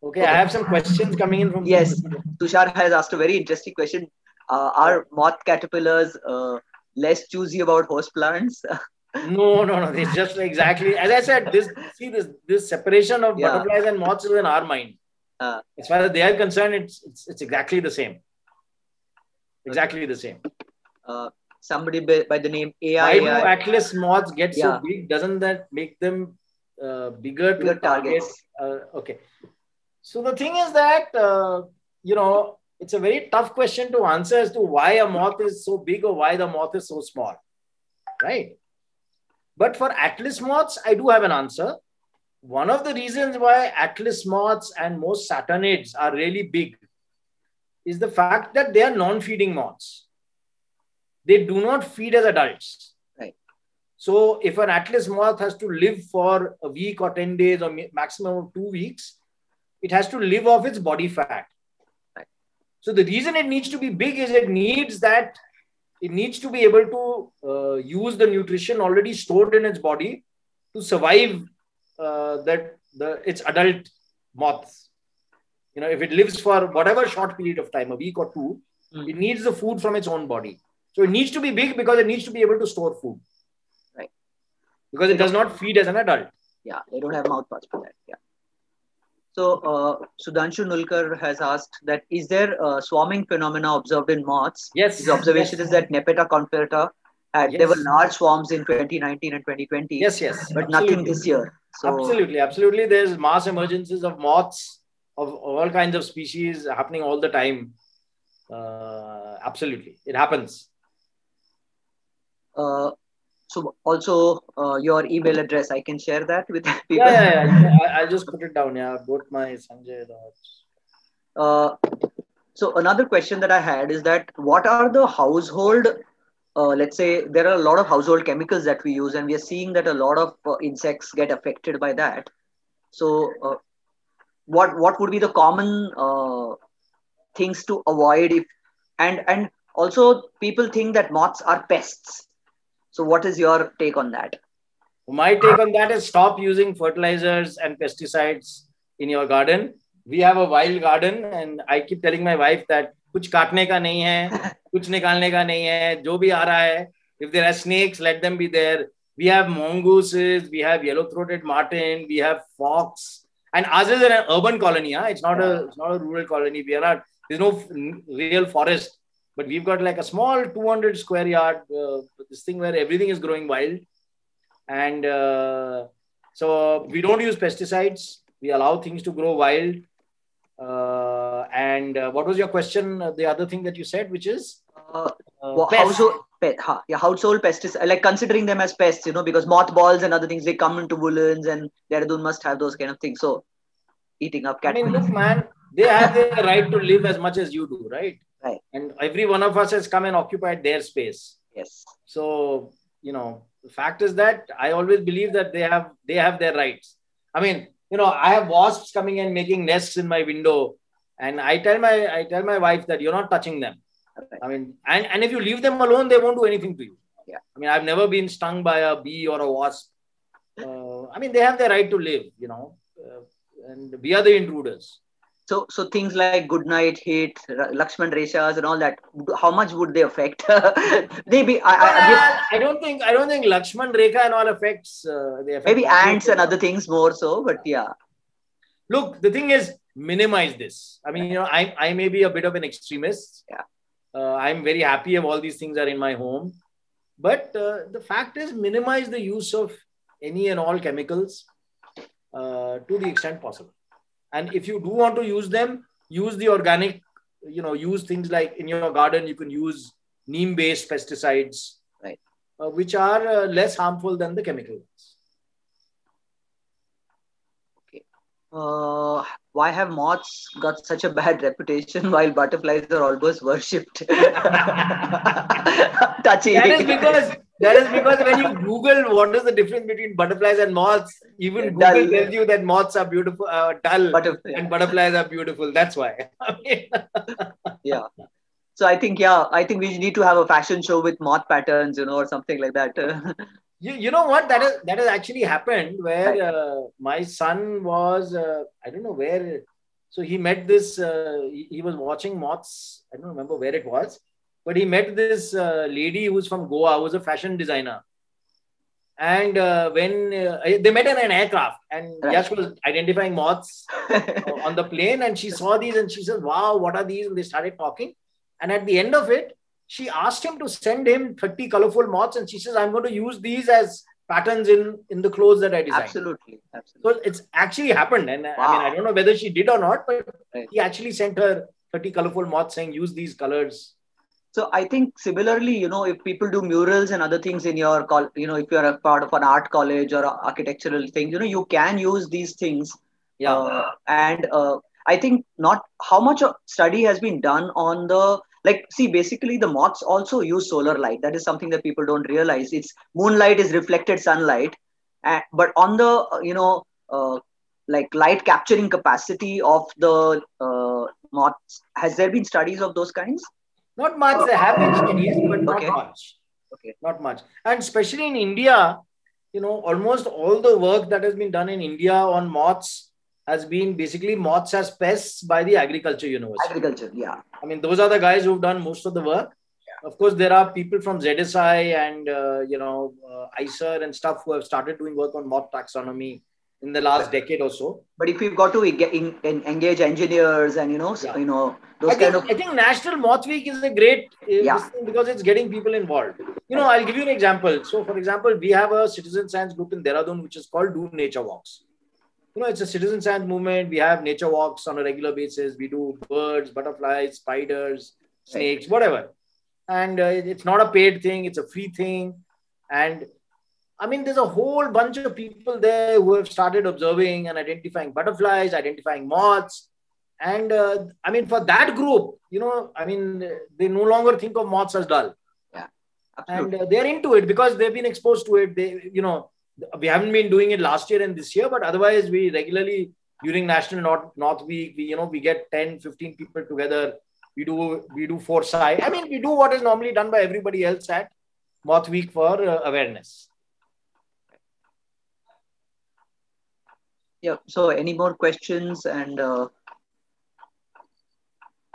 Okay, I have some questions coming in from. Yes, Tushar has asked a very interesting question. Are moth caterpillars less choosy about host plants? No. It's just exactly as I said. This separation of butterflies and moths is in our mind. As far as they are concerned, it's exactly the same. Exactly the same. Somebody by the name AI. Why do Atlas moths get so big? Doesn't that make them bigger to targets? Okay. So the thing is that, it's a very tough question to answer as to why a moth is so big or why the moth is so small, right? But for Atlas moths, I do have an answer. One of the reasons why Atlas moths and most Saturniids are really big is the fact that they are non-feeding moths. They do not feed as adults. Right. So if an Atlas moth has to live for a week or 10 days or maximum of 2 weeks, it has to live off its body fat. Right. So the reason it needs to be big is it needs to be able to use the nutrition already stored in its body to survive its adult moths. If it lives for whatever short period of time, a week or 2, It needs the food from its own body. So it needs to be big because it needs to be able to store food. Right. Because it does not feed as an adult. Yeah, they don't have mouth parts for that. Yeah. So Sudhanshu Nulkar has asked that is there swarming phenomena observed in moths? Yes. His observation is that Nepeta conferta there were large swarms in 2019 and 2020. Yes. But nothing this year. So, Absolutely. There's mass emergences of moths of all kinds of species happening all the time. Absolutely, it happens. So also your email address, I can share that with people. Yeah. I'll just put it down. Yeah, both my Sanjay. So another question that I had is that what are the household, let's say there are a lot of household chemicals that we use, and we are seeing that a lot of insects get affected by that. So what would be the common things to avoid if and also people think that moths are pests. So what is your take on that? My take on that is stop using fertilizers and pesticides in your garden. We have a wild garden and I keep telling my wife that कुछ काटने का नहीं है, कुछ निकालने का नहीं है, जो भी आ रहा है, if there are snakes, let them be there. We have mongooses, we have yellow-throated marten, we have fox, and ours is an urban colony. It's not a rural colony. There's no real forest, but we've got like a small 200 square yard, this thing where everything is growing wild. And so we don't use pesticides. We allow things to grow wild. And what was your question? The other thing that you said, which is household pests, like considering them as pests, because mothballs and other things, they come into woolens and Dehradun must have those kind of things. So eating up cat. I mean, look, man, they have the right to live as much as you do, right? Right. And every one of us has come and occupied their space. Yes. So, the fact is that I always believe that they have their rights. I mean, I have wasps coming and making nests in my window, and I tell my wife that you're not touching them. Right. I mean, and if you leave them alone, they won't do anything to you. Yeah. I mean, I've never been stung by a bee or a wasp. I mean, they have their right to live, and we are the intruders. So things like good night hit, Lakshman Reshas and all that, how much would they affect? Maybe I don't think Lakshman Rekha and all affects. Maybe ants and other things more so, but yeah. Look, the thing is, minimize this. I mean, I may be a bit of an extremist. Yeah. I'm very happy if all these things are in my home, but the fact is, minimize the use of any and all chemicals to the extent possible. And if you do want to use them, use the organic, use things like in your garden, you can use neem-based pesticides, right, which are less harmful than the chemical ones. Okay. Why have moths got such a bad reputation while butterflies are almost worshipped? Touchy. That is because when you Google what is the difference between butterflies and moths, even Google tells you that moths are beautiful, dull, and butterflies are beautiful. That's why. Yeah. So I think we need to have a fashion show with moth patterns, or something like that. You know what? That has actually happened where my son was, I don't know where. So he met this, he was watching moths. I don't remember where it was. But he met this lady who's from Goa, who was a fashion designer. And when they met in an aircraft, and Yash was identifying moths on the plane, and she saw these and she said, wow, what are these? And they started talking. And at the end of it, she asked him to send him 30 colorful moths. And she says, I'm going to use these as patterns in the clothes that I designed. Absolutely. So it's actually happened. And I mean, I don't know whether she did or not, but he actually sent her 30 colorful moths saying, use these colors. So I think similarly, if people do murals and other things in your, if you're a part of an art college or architectural thing, you can use these things. Yeah. And I think not how much study has been done on basically the moths also use solar light. That is something that people don't realize. It's moonlight is reflected sunlight, but on the, light capturing capacity of the moths, has there been studies of those kinds? Not much. There have been studies, but not much. Okay. Not much. And especially in India, almost all the work that has been done in India on moths has been basically moths as pests by the agriculture university. Agriculture, yeah. I mean, those are the guys who've done most of the work. Yeah. Of course, there are people from ZSI and, ICER and stuff who have started doing work on moth taxonomy in the last decade or so. But if you've got to engage engineers and, those I think National Moth Week is a great thing because it's getting people involved. I'll give you an example. So, for example, we have a citizen science group in Dehradun, which is called Do Nature Walks. It's a citizen science movement. We have nature walks on a regular basis. We do birds, butterflies, spiders, snakes, whatever. And it's not a paid thing. It's a free thing. And I mean, there's a whole bunch of people there who have started observing and identifying butterflies, identifying moths. And I mean, for that group, they no longer think of moths as dull. Yeah, absolutely. And they're into it because they've been exposed to it. We haven't been doing it last year and this year, but otherwise we regularly during National Moth Week, we get 10, 15 people together. We do foresight. I mean, we do what is normally done by everybody else at Moth Week for awareness. Yeah. So any more questions? And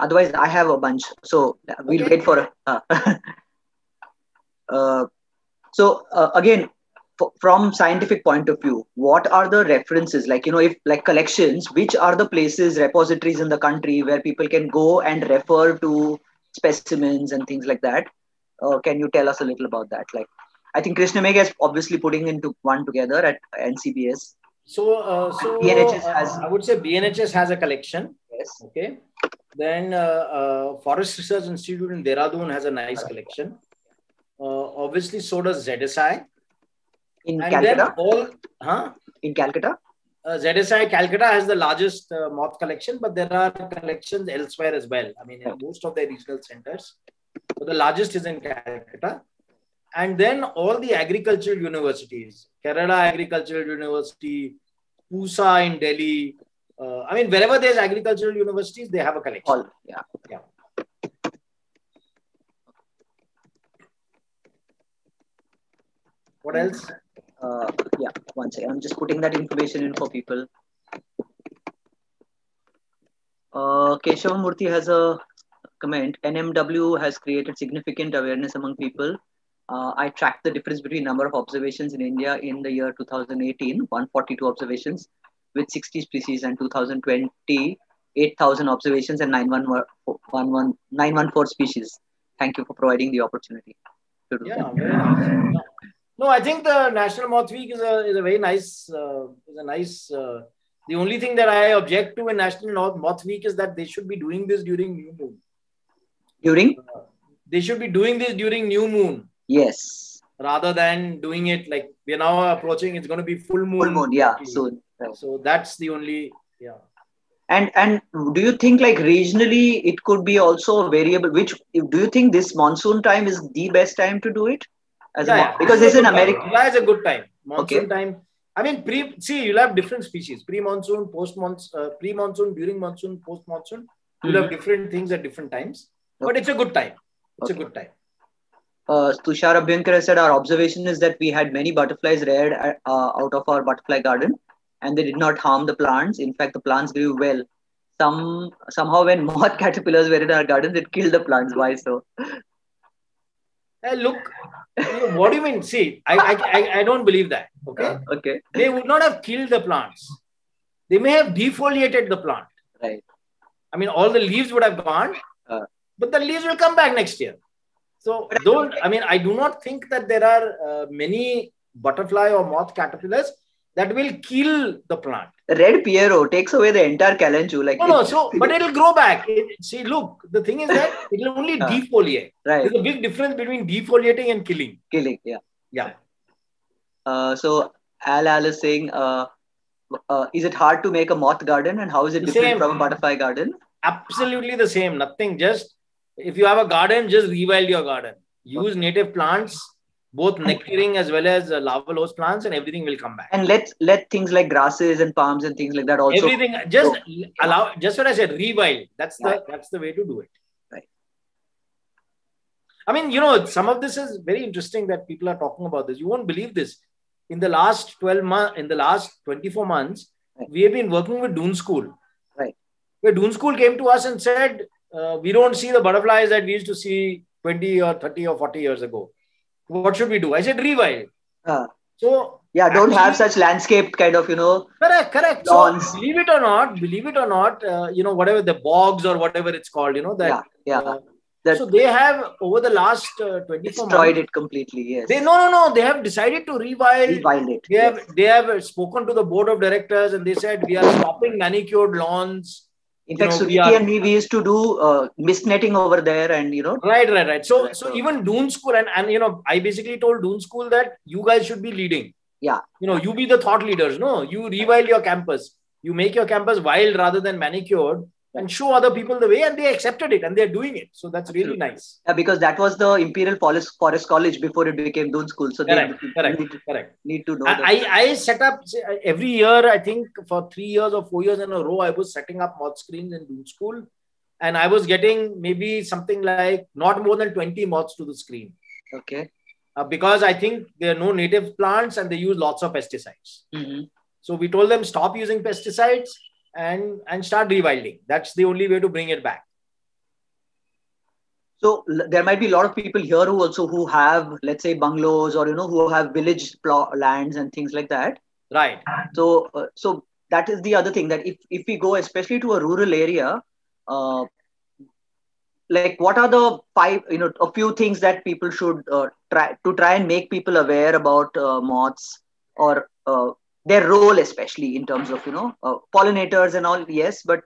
otherwise I have a bunch. So we'll wait for again, from scientific point of view, what are the references? Like, if like collections, which are the places, repositories in the country where people can go and refer to specimens and things like that? Can you tell us a little about that? Like, I think Krishna Megha is obviously putting into one together at NCBS. So BNHS has, I would say BNHS has a collection. Yes. Okay. Then Forest Research Institute in Dehradun has a nice collection. Obviously, so does ZSI. In Calcutta? In Calcutta? ZSI Calcutta has the largest moth collection, but there are collections elsewhere as well. I mean, in most of their regional centers. But the largest is in Calcutta. And then all the agricultural universities, Kerala Agricultural University, Pusa in Delhi. Wherever there's agricultural universities, they have a collection. Yeah. What else? One second. I'm just putting that information in for people. Keshav Murthy has a comment. NMW has created significant awareness among people. I tracked the difference between number of observations in India in the year 2018, 142 observations with 60 species, and 2020, 8,000 observations and 914 species. Thank you for providing the opportunity to do that. Very nice. No, I think the National Moth Week is a very nice, the only thing that I object to in National Moth Week is that they should be doing this during new moon. They should be doing this during new moon. Yes. Rather than doing it like we are now approaching, it's going to be full moon. Full moon, yeah. Soon. Right. So that's the only, And do you think like regionally it could be also a variable? Do you think this monsoon time is the best time to do it? Because it's in America. July is a good time. Monsoon time. I mean, you'll have different species. Pre-monsoon, post-monsoon, pre-monsoon, during monsoon, post-monsoon. You'll have different things at different times. But it's a good time. It's a good time. Tushar Abhyankar said our observation is that we had many butterflies reared out of our butterfly garden and they did not harm the plants. In fact, the plants grew well. Somehow when moth caterpillars were in our gardens, it killed the plants. Why so? Look, what do you mean? See, I don't believe that. Okay. They would not have killed the plants. They may have defoliated the plant. Right. I mean, all the leaves would have gone, but the leaves will come back next year. So I do not think that there are many butterfly or moth caterpillars that will kill the plant. Red Pierrot takes away the entire calenchu. But it will grow back. Look, the thing is that it will only defoliate. Right. There's a big difference between defoliating and killing. Yeah. So Al is saying, is it hard to make a moth garden and how is it different from a butterfly garden? Absolutely the same. Nothing. Just if you have a garden, just rewild your garden. Use native plants, both nectaring as well as larval host plants, and everything will come back. And let things like grasses and palms and things like that also. Everything. Just what I said, rewild. That's the way to do it. Right. I mean, some of this is very interesting that people are talking about this. You won't believe this. In the last 12 months, in the last 24 months, we have been working with Dune School. Right. Where Dune School came to us and said, we don't see the butterflies that we used to see 20 or 30 or 40 years ago. What should we do? I said, rewild. So yeah, don't have such landscape kind of, correct. lawns. So believe it or not, whatever the bogs or whatever it's called, so they have over the last 24 destroyed months, it completely. Yes. They have decided to rewild it. They have spoken to the board of directors and they said we are stopping manicured lawns. In fact, Sudhiti and me, we used to do mist netting over there, and Right. So even Dune School and I basically told Dune School that you guys should be leading. Yeah. You be the thought leaders. No, you rewild your campus. You make your campus wild rather than manicured, and show other people the way, and they accepted it and they're doing it. So that's really nice. Yeah, because that was the Imperial Forest College before it became Dune School. So correct. Need to know. I set up every year, I think for 3 years or 4 years in a row, I was setting up moth screens in Dune School. And I was getting maybe something like not more than 20 moths to the screen. Okay. Because I think there are no native plants and they use lots of pesticides. Mm-hmm. So we told them stop using pesticides and start rewilding. That's the only way to bring it back. So there might be a lot of people here who have, let's say, bungalows or, who have village lands and things like that. Right. So that is the other thing, that if we go especially to a rural area, like what are the a few things that people should try and make people aware about moths or their role, especially in terms of, pollinators and all. Yes. But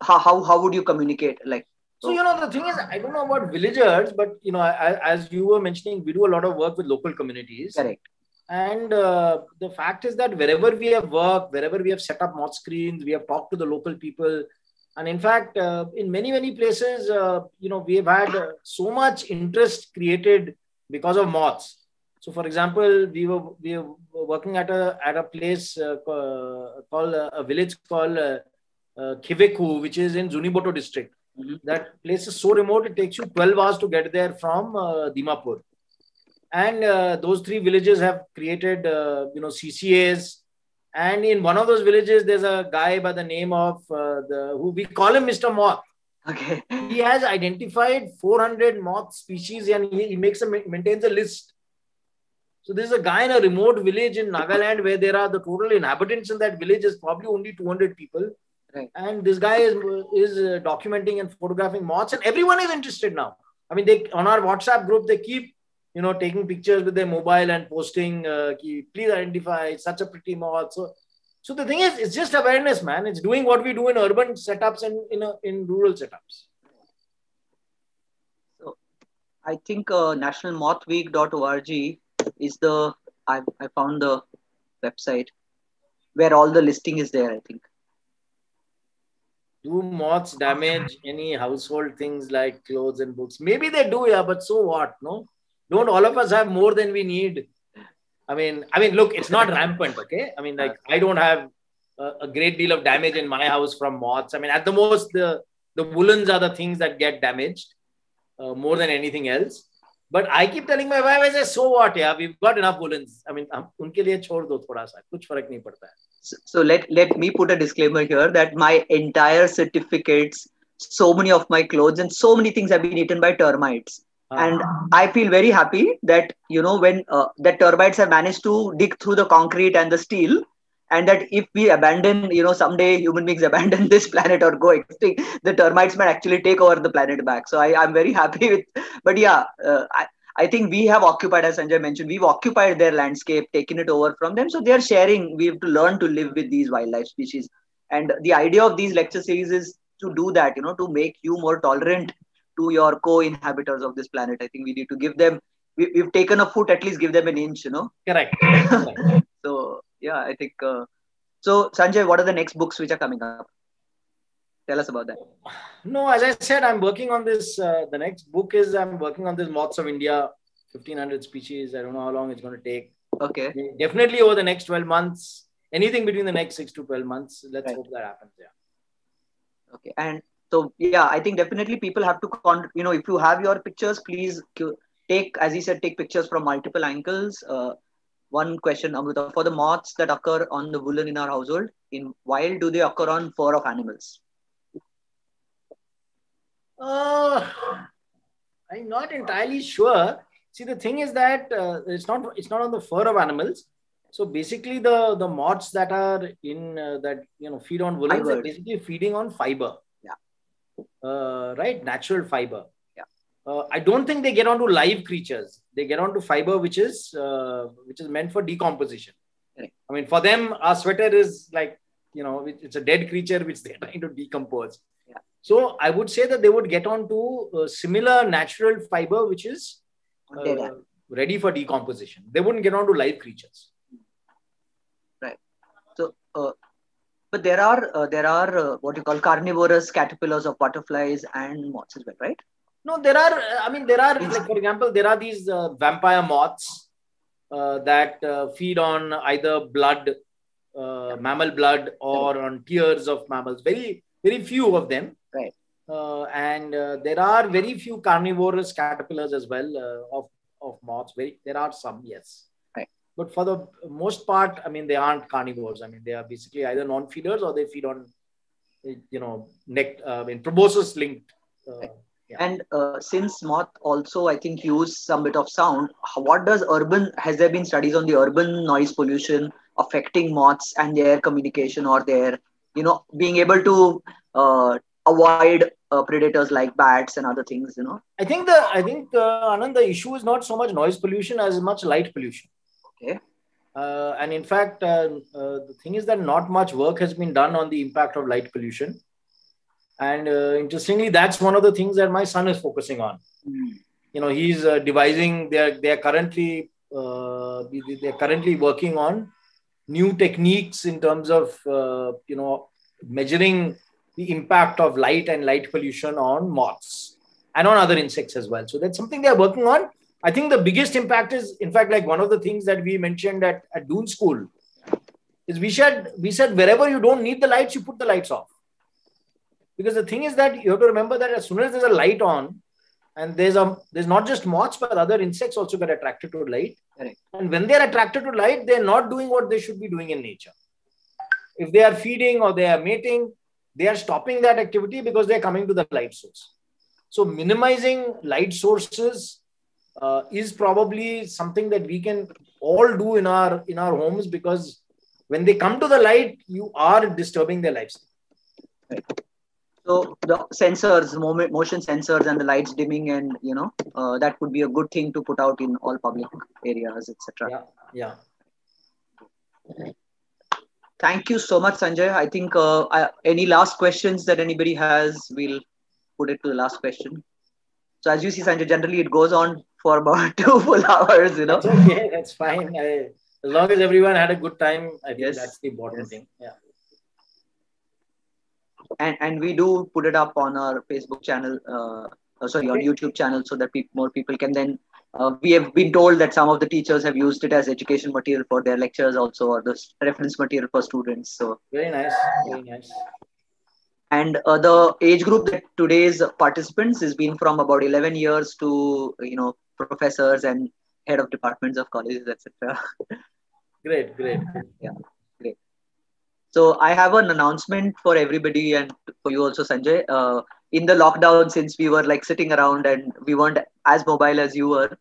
how would you communicate? So, the thing is, I don't know about villagers, but, as you were mentioning, we do a lot of work with local communities. Correct. And the fact is that wherever we have worked, wherever we have set up moth screens, we have talked to the local people. And in fact, in many, many places, we have had so much interest created because of moths. So, for example, we were working at a place called a village called Khiveku, which is in Zuniboto district. Mm-hmm. That place is so remote, it takes you 12 hours to get there from Dimapur. And those 3 villages have created, CCAs. And in one of those villages, there's a guy by the name of who we call him Mr. Moth. Okay. He has identified 400 moth species and he maintains a list. So there's a guy in a remote village in Nagaland where there are the total inhabitants in that village is probably only 200 people. Right. And this guy is documenting and photographing moths, and everyone is interested now. I mean, they on our WhatsApp group, they keep taking pictures with their mobile and posting, please identify such a pretty moth. So the thing is, it's just awareness, man. It's doing what we do in urban setups and in rural setups. So I think nationalmothweek.org is I found the website where all the listing is there, I think. Do moths damage any household things like clothes and books? Maybe they do, yeah, but so what, no? Don't all of us have more than we need? I mean, look, it's not rampant, okay? I mean, like, I don't have a great deal of damage in my house from moths. I mean, at the most, the woolens are the things that get damaged more than anything else. But I keep telling my wife, I say, so what, yeah, we've got enough woolens. I mean, unke liye chhod do thoda sa, kuch farak nahi padta hai. So let me put a disclaimer here that my entire certificates, so many of my clothes and so many things have been eaten by termites. And I feel very happy that, when that termites have managed to dig through the concrete and the steel, and that if we abandon, someday human beings abandon this planet or go extinct, the termites might actually take over the planet back. So I'm very happy with, but yeah, I think we have occupied, as Sanjay mentioned, we've occupied their landscape, taken it over from them. So they're sharing, we have to learn to live with these wildlife species. And the idea of these lecture series is to do that, to make you more tolerant to your co-inhabitants of this planet. I think we need to give them, we've taken a foot, at least give them an inch, Correct. So, yeah, I think, so Sanjay, what are the next books which are coming up? Tell us about that. No, as I said, I'm working on this. The next book is I'm working on this Moths of India, 1,500 species. I don't know how long it's going to take. Okay. Definitely over the next 12 months, anything between the next 6 to 12 months. Let's hope that happens. Yeah. Okay. And so, yeah, I think definitely people have to, if you have your pictures, please take, as he said, take pictures from multiple angles. one question, Amruta. For the moths that occur on the woolen in our household, in wild, do they occur on fur of animals? I'm not entirely sure. See, the thing is that it's not on the fur of animals. So basically, the moths that are in that feed on woolens, they're basically feeding on fiber. Yeah. Right, natural fiber. Yeah. I don't think they get onto live creatures. They get onto fiber which is meant for decomposition. Right. I mean, for them, our sweater is like it's a dead creature which they're trying to decompose. Yeah. So I would say that they would get onto similar natural fiber which is ready for decomposition. They wouldn't get onto live creatures. Right. So, but there are what you call carnivorous caterpillars of butterflies and moths as well, right? No, there are. Like, for example, there are these vampire moths that feed on either blood, mammal blood, or on tears of mammals. Very, very few of them. Right. And there are very few carnivorous caterpillars as well of moths. There are some, yes. Right. But for the most part, I mean, they aren't carnivores. I mean, they are basically either non-feeders or they feed on, proboscis linked. Right. Yeah. And since moth also, I think, use some bit of sound, has there been studies on the urban noise pollution affecting moths and their communication or their, being able to avoid predators like bats and other things, I think Anand, the issue is not so much noise pollution as much light pollution. Okay. And in fact, the thing is that not much work has been done on the impact of light pollution. And interestingly, that's one of the things that my son is focusing on. He's devising. They're currently working on new techniques in terms of measuring the impact of light and light pollution on moths and on other insects as well. So that's something they're working on. I think the biggest impact is, in fact, like one of the things that we mentioned at Doon School is we said wherever you don't need the lights, you put the lights off. Because the thing is that you have to remember that as soon as there's a light on, and there's not just moths, but other insects also get attracted to light. Correct. And when they're attracted to light, they're not doing what they should be doing in nature. If they are feeding or they are mating, they are stopping that activity because they're coming to the light source. So minimizing light sources is probably something that we can all do in our homes, because when they come to the light, you are disturbing their lifestyle. Right. So the sensors, motion sensors and the lights dimming, and that would be a good thing to put out in all public areas, etc. Yeah. Thank you so much, Sanjay. I think any last questions that anybody has, we'll put it to the last question. So as you see, Sanjay, generally it goes on for about 2 full hours, That's okay, that's fine. As long as everyone had a good time, I think that's the important thing. Yeah. And we do put it up on our Facebook channel, on YouTube channel, so that more people can then, we have been told that some of the teachers have used it as education material for their lectures also, or the reference material for students. So very nice, very nice. And the age group that today's participants has been from about 11 years to, professors and head of departments of colleges, etc. Great. Yeah, great. So I have an announcement for everybody and for you also, Sanjay. In the lockdown, since we were like sitting around and we weren't as mobile as you were,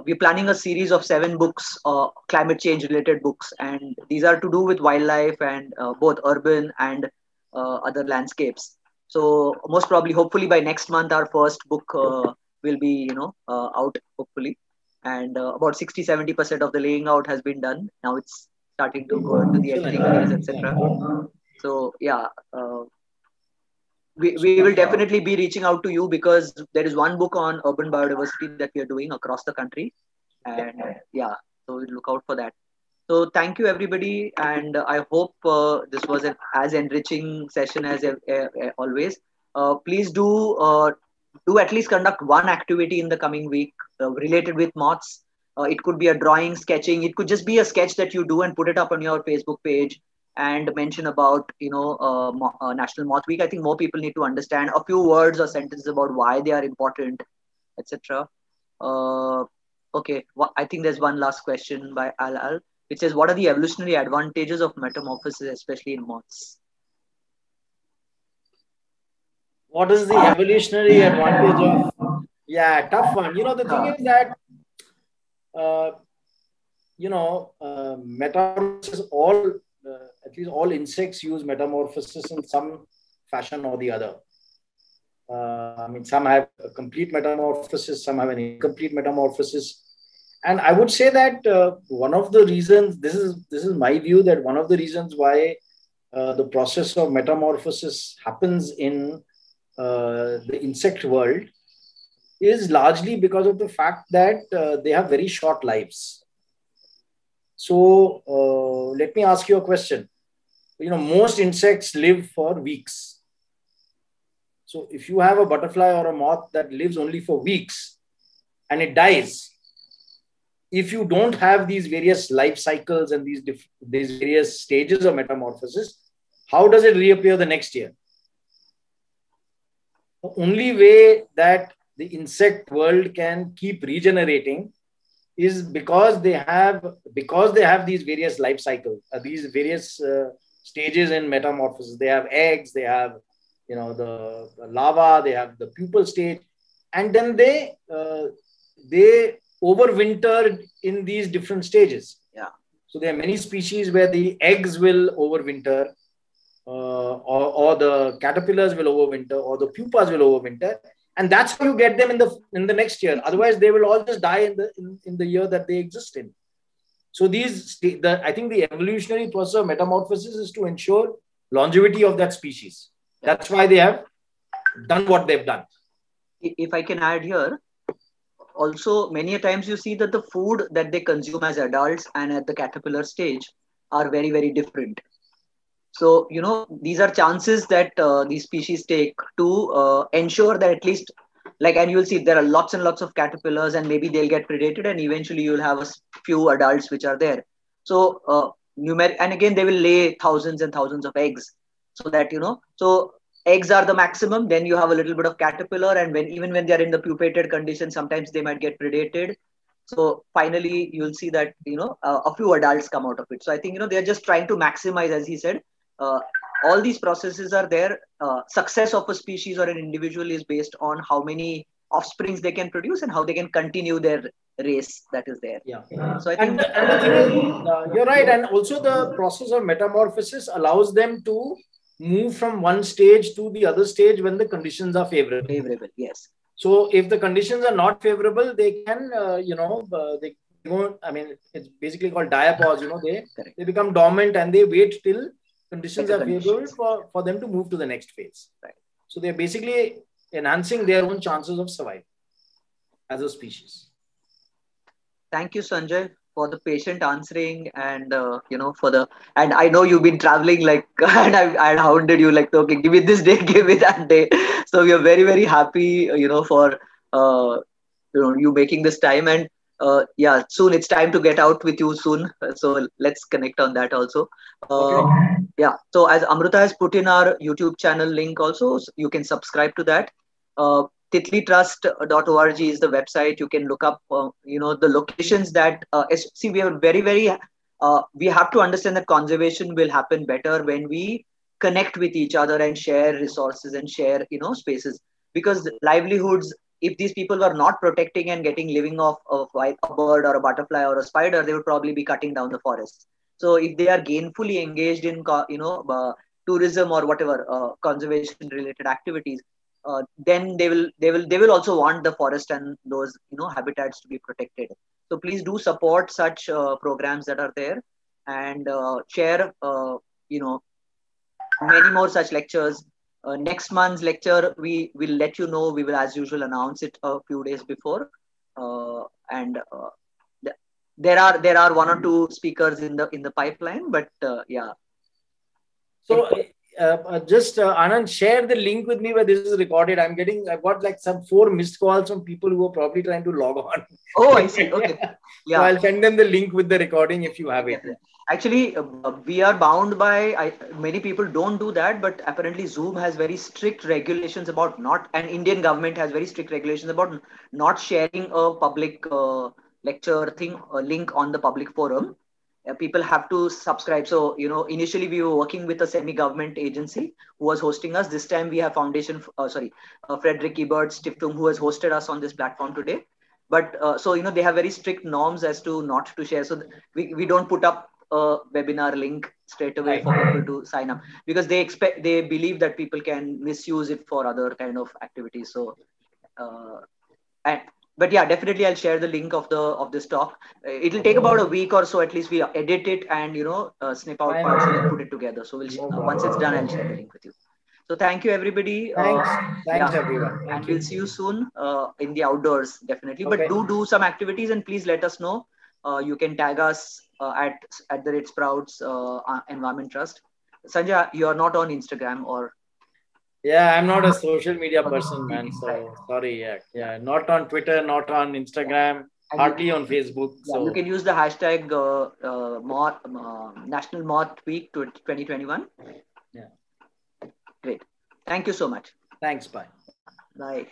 we're planning a series of 7 books, climate change related books. And these are to do with wildlife and both urban and other landscapes. So most probably, hopefully by next month, our first book will be, out, hopefully. And about 60-70% of the laying out has been done. Now it's starting to go into the editing phase, etc. So yeah, we will definitely be reaching out to you, because there is one book on urban biodiversity that we are doing across the country. And so we'll look out for that. So thank you, everybody. And I hope this was an as enriching session as always. Please do at least conduct one activity in the coming week related with moths. It could be a drawing, sketching. It could just be a sketch that you do and put it up on your Facebook page and mention about, National Moth Week. I think more people need to understand a few words or sentences about why they are important, etc. Okay, I think there's one last question by Al, which says, what are the evolutionary advantages of metamorphosis, especially in moths? What is the evolutionary advantage of? Yeah, tough one. The thing is that uh, metamorphosis, at least all insects use metamorphosis in some fashion or the other. Some have a complete metamorphosis, some have an incomplete metamorphosis. And I would say that one of the reasons, this is my view, that one of the reasons why the process of metamorphosis happens in the insect world is largely because of the fact that they have very short lives. So let me ask you a question. Most insects live for weeks. So if you have a butterfly or a moth that lives only for weeks and it dies, if you don't have these various life cycles and these various stages of metamorphosis, how does it reappear the next year? The only way that the insect world can keep regenerating is because they have these various life cycles, these various stages in metamorphosis. They have eggs, they have the larva, they have the pupal stage, and then they overwintered in these different stages. Yeah. So there are many species where the eggs will overwinter, or the caterpillars will overwinter, or the pupas will overwinter, and that's how you get them in the next year. Otherwise, they will all just die in the year that they exist in. So I think the evolutionary process of metamorphosis is to ensure longevity of that species. That's why they have done what they've done. If I can add here, also many a times you see that the food that they consume as adults and at the caterpillar stage are very, very different. So, these are chances that these species take to ensure that at least, and you'll see there are lots and lots of caterpillars, and maybe they'll get predated, and eventually you'll have a few adults which are there. So, and again, they will lay thousands and thousands of eggs. So that, so eggs are the maximum. Then you have a little bit of caterpillar, and even when they are in the pupated condition, sometimes they might get predated. So finally, you'll see that a few adults come out of it. So I think they're just trying to maximize, as he said. All these processes are there. Success of a species or an individual is based on how many offsprings they can produce and how they can continue their race that is there. Yeah. So I think, and the thing is, you're right. And also the process of metamorphosis allows them to move from one stage to the other stage when the conditions are favorable. Favorable, yes. So if the conditions are not favorable, they can, they won't. I mean, it's basically called diapause. They become dormant and they wait till conditions are favorable for them to move to the next phase. Right. So they're basically enhancing their own chances of survival as a species. Thank you, Sanjay, for the patient answering and and I know you've been traveling and I hounded you okay, give me this day, give me that day. So we are very, very happy for you making this time, and soon it's time to get out with you soon, so let's connect on that also. Okay. Yeah, so as Amruta has put in our YouTube channel link also, so you can subscribe to that. Titlitrust.org is the website. You can look up, the locations that, see, we are very, very, we have to understand that conservation will happen better when we connect with each other and share resources and share, spaces. Because livelihoods, if these people were not protecting and getting living off of a bird or a butterfly or a spider, they would probably be cutting down the forest. So if they are gainfully engaged in, tourism or whatever, conservation related activities, then they will also want the forest and those habitats to be protected. So please do support such programs that are there, and share many more such lectures. Next month's lecture we will let you know. We will, as usual, announce it a few days before, and there are one or two speakers in the pipeline, but yeah. So just Anand, share the link with me where this is recorded. I've got some 4 missed calls from people who are probably trying to log on. Oh, I see. Okay. Yeah. So I'll send them the link with the recording if you have it. Yeah. Actually, we are bound by, many people don't do that, but apparently Zoom has very strict regulations about and Indian government has very strict regulations about not sharing a public lecture thing link on the public forum. People have to subscribe. So, initially we were working with a semi-government agency who was hosting us. This time we have Frederick Ebert Stiftung, who has hosted us on this platform today. But so, they have very strict norms as to not to share. So we don't put up a webinar link straight away for people to sign up, because they believe that people can misuse it for other kind of activities. So, and but yeah, definitely I'll share the link of this talk. It'll take about a week or so, at least. We edit it and snip out parts and then put it together. So once it's done, I'll share the link with you. So thank you, everybody. Thanks everyone. And we'll see you soon in the outdoors, definitely. Okay. But do some activities and please let us know. You can tag us at the Sprouts Environment Trust. Sanjay, you are not on Instagram or? Yeah, I'm not a social media person, man. So sorry. Yeah, not on Twitter, not on Instagram, hardly on Facebook. Yeah, so you can use the hashtag National Moth Week 2021. Yeah. Great. Thank you so much. Thanks. Bye. Bye.